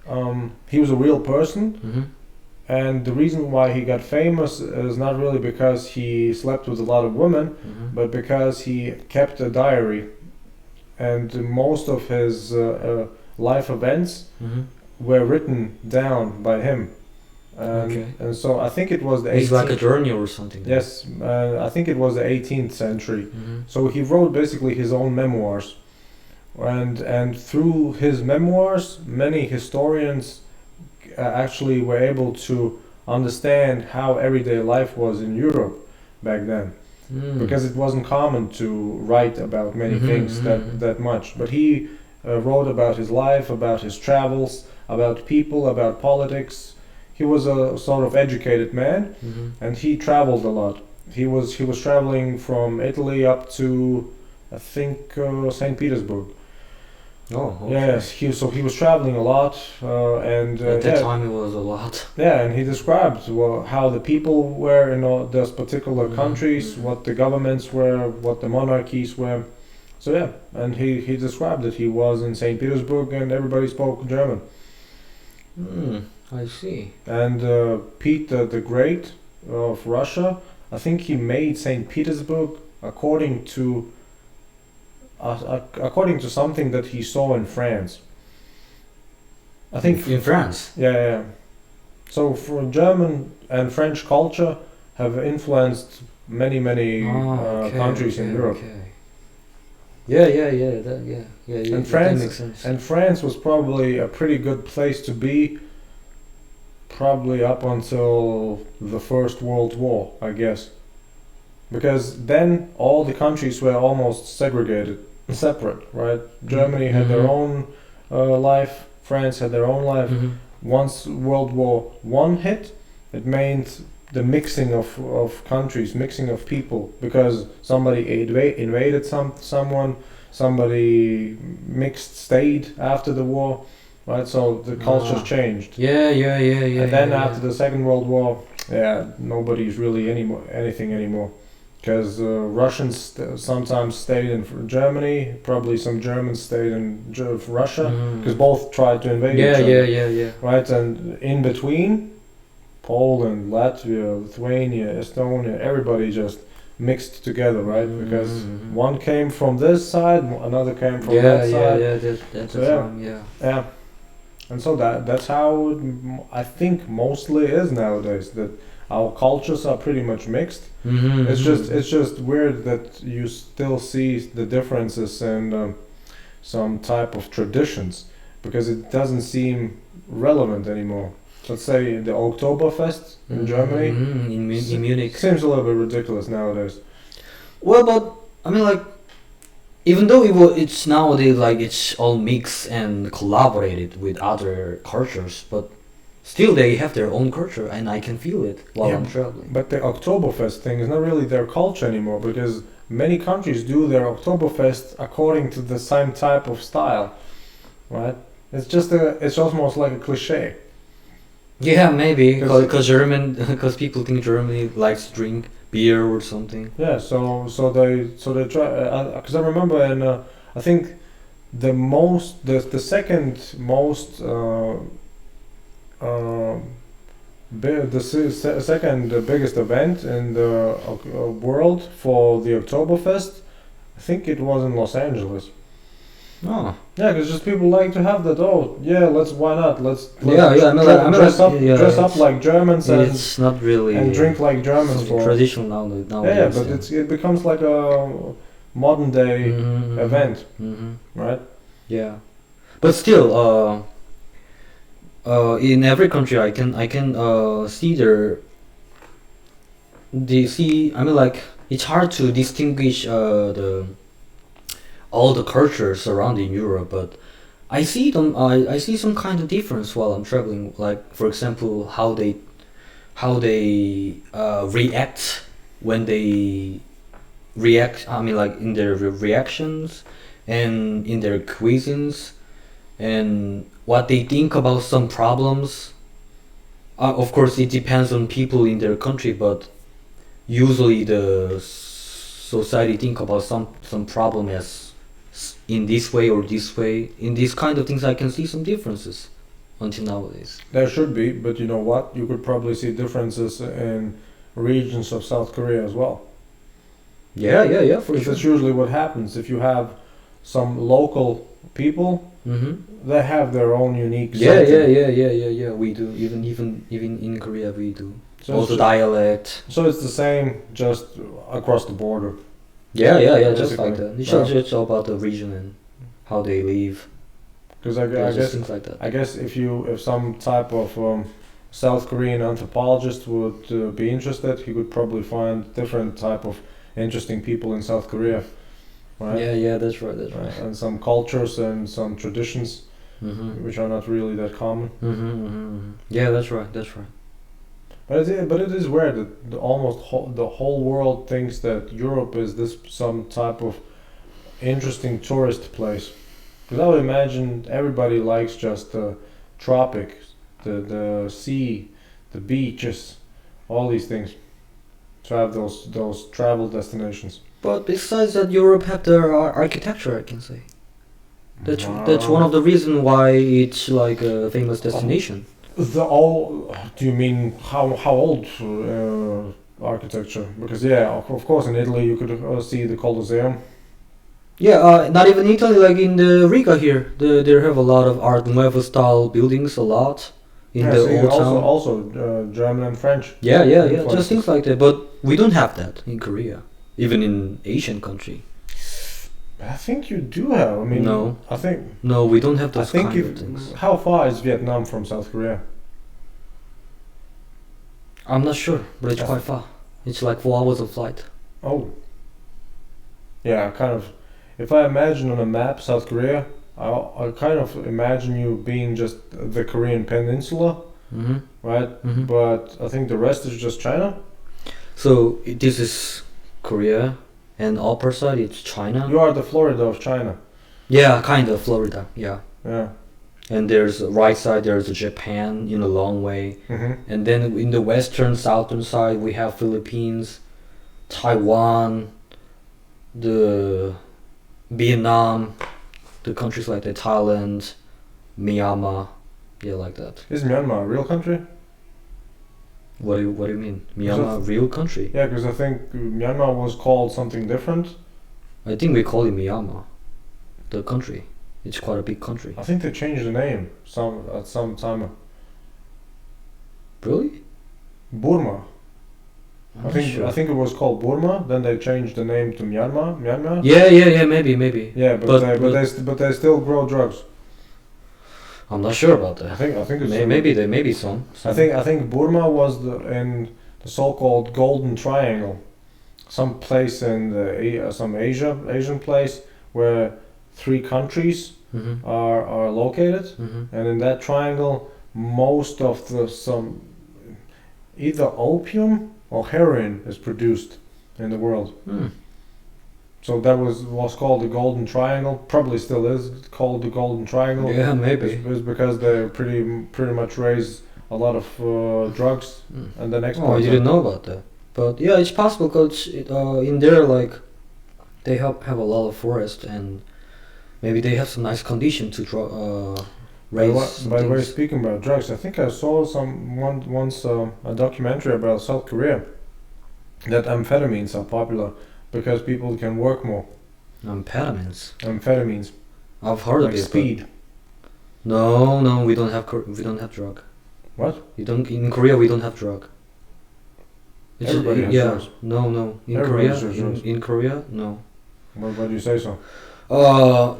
a real person, and the reason why he got famous is not really because he slept with a lot of women, but because he kept a diary, and most of his life events were written down by him. And so I think it was the 18th. He's like a journal or something. Yes, I think it was the 18th century. So he wrote basically his own memoirs, and through his memoirs, many historians actually were able to understand how everyday life was in Europe back then, because it wasn't common to write about many things that much. But he wrote about his life, about his travels, about people, about politics. He was a sort of educated man, and he traveled a lot. He was traveling from Italy up to, I think, St. Petersburg. Oh, okay. Yes, he was traveling a lot, and at that time it was a lot. Yeah, and he described how the people were in all those particular countries, what the governments were, what the monarchies were. So and he described that he was in St. Petersburg and everybody spoke German. I see. And Peter the Great of Russia, I think he made St. Petersburg according to something that he saw in France. I think in France. Yeah. So for German and French culture have influenced many countries in Europe. Okay. Yeah. And that makes sense. And France was probably a pretty good place to be, probably up until the First World War, I guess. Because then all the countries were almost separate, right? Germany had their own life, France had their own life. Once World War I hit, it meant the mixing of countries, mixing of people, because somebody invaded someone, somebody stayed after the war, right? So the cultures changed. Yeah. And then after the Second World War, nobody's really anything anymore. Because Russians sometimes stayed in Germany, probably some Germans stayed in Russia, because both tried to invade each other. Yeah. Right, and in between, Poland, Latvia, Lithuania, Estonia, everybody just mixed together, right? Because one came from this side, another came from that side. That's the time, Yeah. And so that's how I think mostly is nowadays. That our cultures are pretty much mixed. It's just weird that you still see the differences in some type of traditions, because it doesn't seem relevant anymore. Let's say the Oktoberfest in Germany, in Munich. seems a little bit ridiculous nowadays. Well, but I mean, like, even though it's nowadays like it's all mixed and collaborated with other cultures, but still they have their own culture, and I can feel it while I'm traveling. But the Oktoberfest thing is not really their culture anymore, because many countries do their Oktoberfest according to the same type of style, right? It's almost like a cliche. Yeah, maybe because people think Germany likes to drink beer or something. Yeah, so they try, because I remember I think the second most second biggest event in the world for the Oktoberfest, I think it was in Los Angeles. Oh. Yeah, because just people like to have that. Oh, yeah, why not? Let's dress up like Germans and it's not really and drink like Germans for traditional nowadays. Yeah, but it becomes like a modern day event, right? Yeah, but still, in every country, I can see I mean, like, it's hard to distinguish all the cultures surrounding Europe, but I see them. I see some kind of difference while I'm traveling. Like, for example, how they react when they react. I mean, like, in their reactions and in their cuisines, and what they think about some problems. Of course, it depends on people in their country, but usually the society think about some problem as in this way or this way. In these kind of things, I can see some differences until nowadays. There should be, but you know what? You could probably see differences in regions of South Korea as well. Yeah, for Because sure. that's usually what happens. If you have some local people, they have their own unique Yeah. something. We do. Even in Korea, we do. So Also it's dialect. So it's the same, just across the border. Yeah, just like Basically. that. It's all about the region and how they live. Because I Just guess things like that. I guess if some type of South Korean anthropologist would be interested, he could probably find different type of interesting people in South Korea, right? Yeah, that's right. And some cultures and some traditions which are not really that common. Yeah, that's right. But it is weird that the whole world thinks that Europe is some type of interesting tourist place. Because I would imagine everybody likes just the tropics, the sea, the beaches, all these things. To have those travel destinations. But besides that, Europe have their architecture, I can say. That's one of the reasons why it's like a famous destination. Do you mean how old architecture? Because of course in Italy you could see the Colosseum. Yeah, not even Italy, like in the Riga here, they have a lot of Art Nouveau style buildings, a lot in the old town. Also German and French. Yeah, just things like that. But we don't have that in Korea, even in Asian country. I think you do have. I mean, No, we don't have those kind of things. How far is Vietnam from South Korea? I'm not sure, but it's quite far. It's like 4 hours of flight. Oh. Yeah, kind of. If I imagine on a map South Korea, I kind of imagine you being just the Korean peninsula, right? But I think the rest is just China. So this is Korea, and upper side it's China. You are the Florida of China. Yeah, kind of Florida. Yeah. Yeah. And there's right side, there's Japan in a long way, and then in the southern side we have Philippines, Taiwan, the Vietnam, the countries like the Thailand, Myanmar, like that. Is Myanmar a real country? What do you mean? Myanmar, real country? Yeah, because I think Myanmar was called something different. I think we call it Myanmar, the country. It's quite a big country. I think they changed the name at some time. Really? Burma. I'm I not think sure. I think it was called Burma. Then they changed the name to Myanmar. Yeah, maybe. Yeah, but they still grow drugs. I'm not sure about that. I think it's Maybe some. I think Burma was in the so-called Golden Triangle, some place in some Asian place where 3 countries Mhm. are located, Mhm. and in that triangle, most of some either opium or heroin is produced in the world. Hmm. So that was called the Golden Triangle. Probably still is called the Golden Triangle. Yeah, maybe. It's because they pretty much raise a lot of drugs and then export. Oh, I didn't know about that. But yeah, it's possible because in there, like, they have a lot of forest and maybe they have some nice condition to raise some By the way, things. speaking about drugs, I think I saw once a documentary about South Korea that amphetamines are popular because people can work more. Amphetamines. Amphetamines, I've heard like of it. speed. No, we don't have drug. What? You don't in Korea. We don't have drug. It's Everybody has yeah. drugs. No. In Everybody Korea, has drugs. in Korea, no. Why do you say so?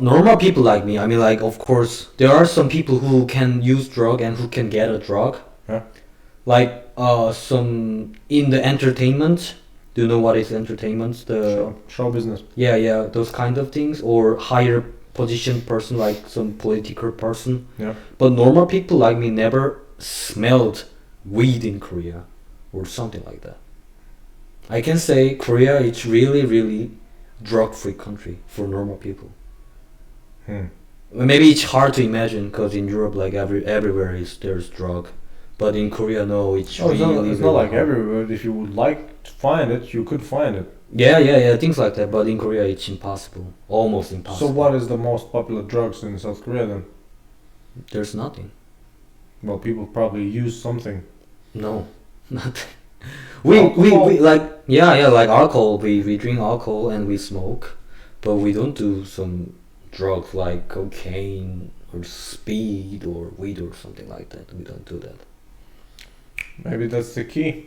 Normal people like me. I mean, like, of course, there are some people who can use drug and who can get a drug. Yeah. Like, some in the entertainment. Do you know what is entertainment? The Show business. yeah, those kind of things, or higher position person, like some political person. Yeah. But normal people like me never smelled weed in Korea, or something like that. I can say Korea is really drug-free country for normal people. Maybe it's hard to imagine because in Europe, like everywhere there's drug, but in Korea, no, it's really. It's not like everywhere. If you would like to find it, you could find it. Yeah, things like that. But in Korea, it's impossible, almost impossible. So what is the most popular drugs in South Korea then? There's nothing. Well, people probably use something. No, nothing. We like like alcohol. We drink alcohol and we smoke, but we don't do some drugs like cocaine or speed or weed or something like that. We don't do that. Maybe that's the key.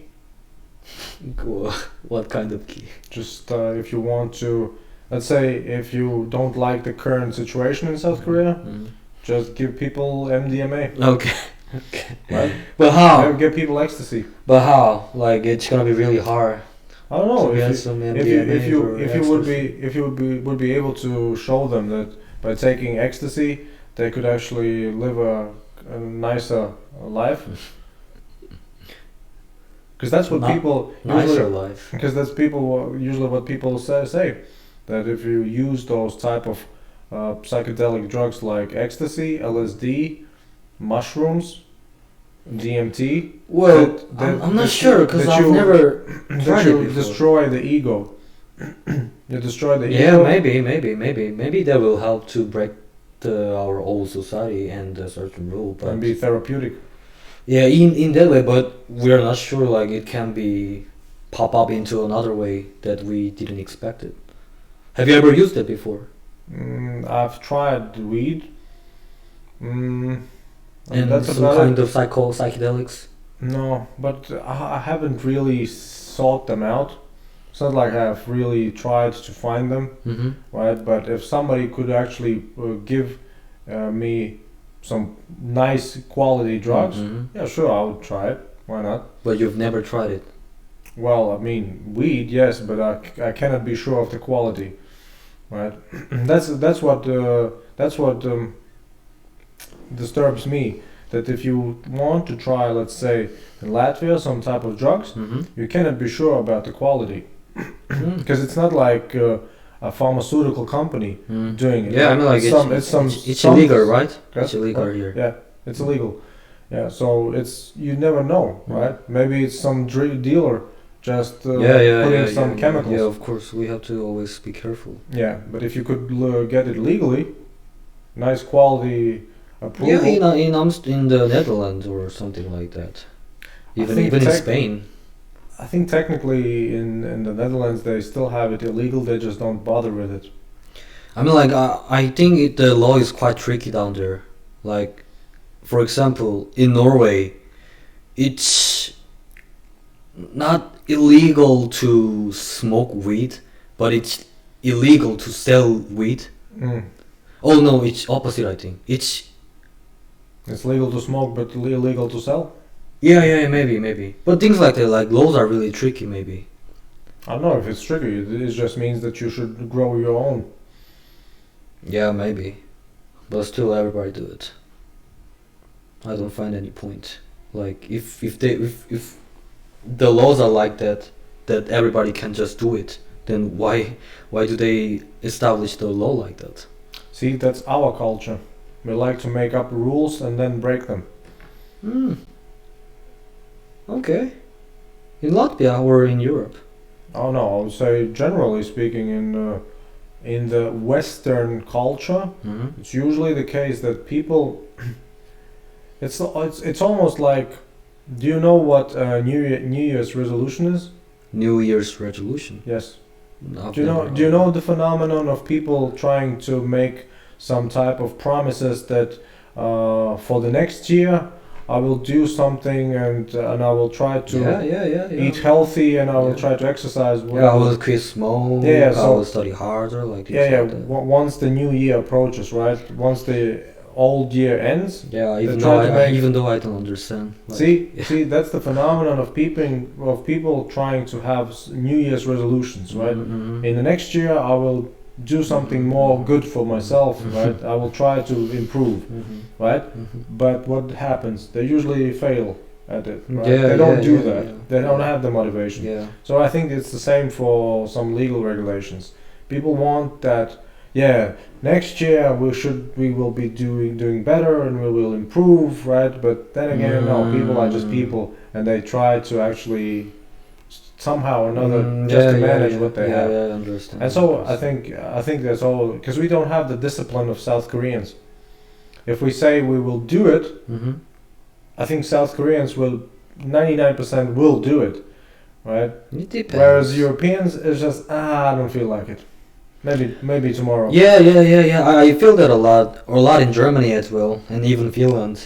What kind of key? Just if you want to, let's say, if you don't like the current situation in South Korea, just give people MDMA. Okay. Right? But how? Give people ecstasy. But how? Like, it's gonna be really hard. I don't know to get if some you, MDMA if you would be able to show them that by taking ecstasy they could actually live a nicer life. Because that's what people nicer life. Because that's usually what people say that if you use those type of psychedelic drugs like ecstasy, LSD, mushrooms, DMT. Well, I'm not sure because I've never tried it before. Destroy the ego. You destroy the yeah, ego. maybe that will help to break our old society and a certain rule, but And be therapeutic. yeah, in that way, but we're not sure. Like, it can be pop up into another way that we didn't expect it. Have you ever used it before? I've tried weed. And that's some kind of psychedelics? No, but I haven't really sought them out. It's not like I've really tried to find them, right? But if somebody could actually give me some nice quality drugs, yeah, sure, I would try it. Why not? But you've never tried it? Well, I mean, weed, yes, but I cannot be sure of the quality, right? that's what disturbs me. That if you want to try, let's say, in Latvia, some type of drugs, you cannot be sure about the quality. Because it's not like a pharmaceutical company doing it. Yeah, I mean, like, it's illegal, right? It's illegal here. Yeah, it's illegal. Yeah, so you never know, right? Maybe it's some dealer just putting some chemicals. Yeah, of course, we have to always be careful. Yeah, but if you could get it legally, nice quality approval. Yeah, in the Netherlands or something like that. Even in Spain. I think technically in the Netherlands they still have it illegal. They just don't bother with it. I mean, like, I think the law is quite tricky down there. Like, for example, in Norway, it's not illegal to smoke weed, but it's illegal to sell weed. Mm. Oh no, it's opposite. I think It's legal to smoke, but illegal to sell. yeah, maybe. But things like that, like laws are really tricky. Maybe. I don't know if it's tricky. It just means that you should grow your own. Yeah, maybe. But still, everybody do it. I don't find any point. Like if the laws are like that everybody can just do it, then why do they establish the law like that? See, that's our culture. We like to make up rules and then break them. Hmm. Okay. In Latvia or in Europe? Oh no, I would say generally speaking, in the Western culture, Mm-hmm. it's usually the case that people. It's almost like. Do you know what New Year's resolution is? New Year's resolution. Yes. No, Do you know the phenomenon of people trying to make some type of promises that for the next year I will do something and I will try to yeah. eat healthy and I will Yeah. try to exercise. Yeah, I will quit smoke. Yeah, I so- will study harder. Like things Yeah. like that. Once the new year approaches, right? Once the old year ends. Yeah, even try to make- even though I don't understand. Like, See, that's the phenomenon of people trying to have New Year's resolutions, right? Mhm. In the next year, I will do something more good for myself, right? I will try to improve, Mhm. right? Mhm. But what happens? They usually fail at it, right? Yeah, they don't yeah, do yeah, that. yeah. They don't Yeah. have the motivation. Yeah. So I think it's the same for some legal regulations. People want that. Yeah, next year we will be doing better and we will improve, right? But then again, no, people are just people, and they try to actually somehow or another just to manage what they have. Yeah, I understand. And so I think that's all because we don't have the discipline of South Koreans. If we say we will do it, Mm-hmm. I think South Koreans will 99% will do it, right? It depends. Whereas Europeans is just I don't feel like it. Maybe tomorrow. Yeah. I feel that a lot in Germany as well, and even Finland.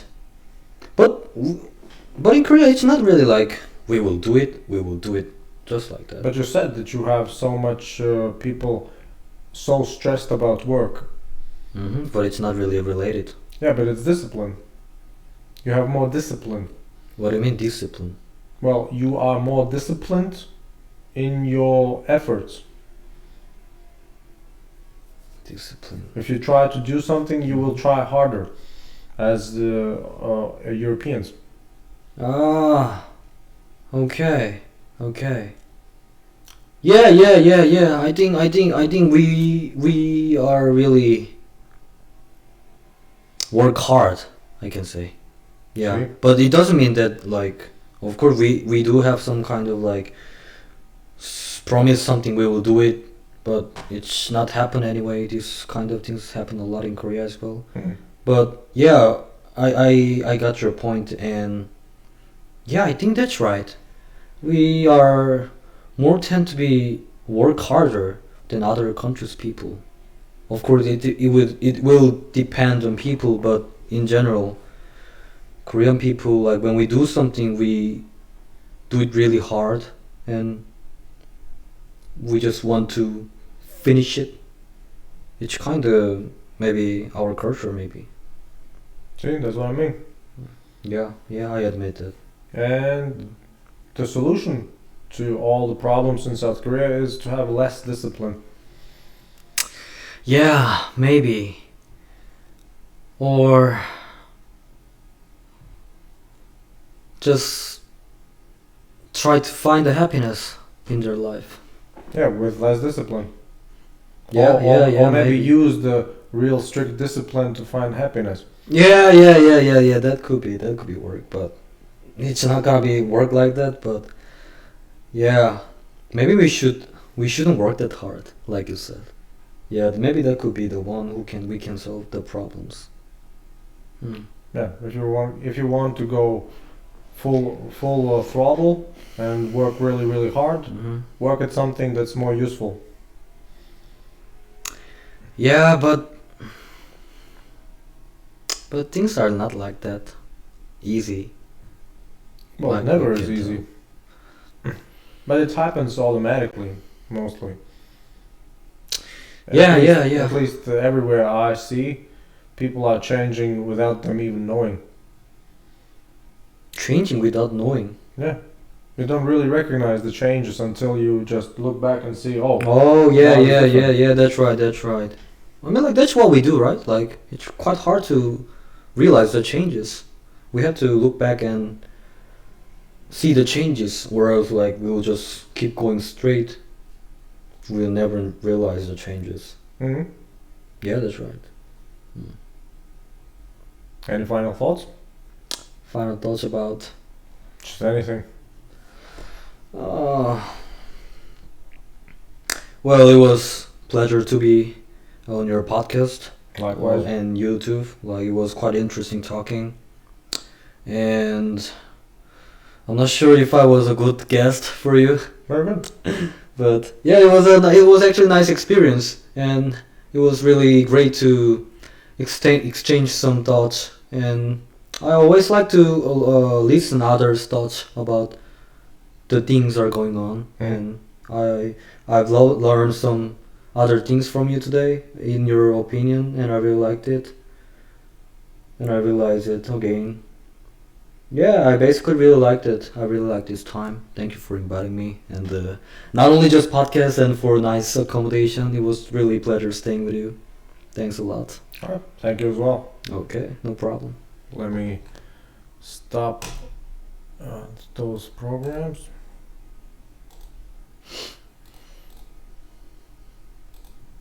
But in Korea, it's not really like we will do it, just like that. But you said that you have so much people so stressed about work. Mm-hmm. But it's not really related. Yeah, but it's discipline. You have more discipline. What do you mean discipline? Well, you are more disciplined in your efforts. Discipline. If you try to do something, you will try harder as the Europeans. Ah. Okay. Yeah. I think we are really work hard, I can say. Yeah. See? But it doesn't mean that, like, of course we do have some kind of like promise something we will do it, but it's not happen anyway. These kind of things happen a lot in Korea as well. Mhm. But yeah, I got your point, and yeah, I think that's right. We are more tend to be work harder than other countries' people. Of course, it will depend on people, but in general, Korean people, like when we do something, we do it really hard, and we just want to finish it. It's kind of maybe our culture, maybe. See, that's what I mean. Yeah, I admit that. And the solution to all the problems in South Korea is to have less discipline. Yeah, maybe. Or just try to find the happiness in their life. Yeah, with less discipline. Yeah, Or maybe maybe. use the real strict discipline to find happiness. Yeah. That could be work, but it's not gonna be work like that. But yeah, maybe we shouldn't work that hard, like you said. Yeah, maybe that could be the one we can solve the problems. Hmm. Yeah, if you want to go full throttle and work really hard, Mm-hmm. work at something that's more useful. Yeah, but things are not like that easy. Well, Like it never we is can easy. But it happens automatically, mostly. Yeah, At least, yeah, yeah. At least everywhere I see, people are changing without them even knowing. Changing without knowing. Yeah. You don't really recognize the changes until you just look back and see, oh, Oh yeah, now it's yeah, yeah, different. yeah. That's right. That's right. I mean, like that's what we do, right? Like it's quite hard to realize the changes. We have to look back and see the changes, whereas like we'll just keep going straight. We'll never realize the changes. Hmm. Yeah, that's right. Any final thoughts? Final thoughts about. Just anything. Uh, well, it was pleasure to be on your podcast Likewise. and YouTube. Like it was quite interesting talking, and I'm not sure if I was a good guest for you, Very good. but yeah, it was actually a nice experience, and it was really great to exchange some thoughts. And I always like to listen others' thoughts about the things are going on, and I've learned some other things from you today in your opinion, and I really liked it, and I realized it again. Yeah, I basically really liked it. I really liked this time. Thank you for inviting me, and not only just podcast and for nice accommodation. It was really a pleasure staying with you. Thanks a lot. Alright. Thank you as well. Okay, no problem. Let me stop those programs.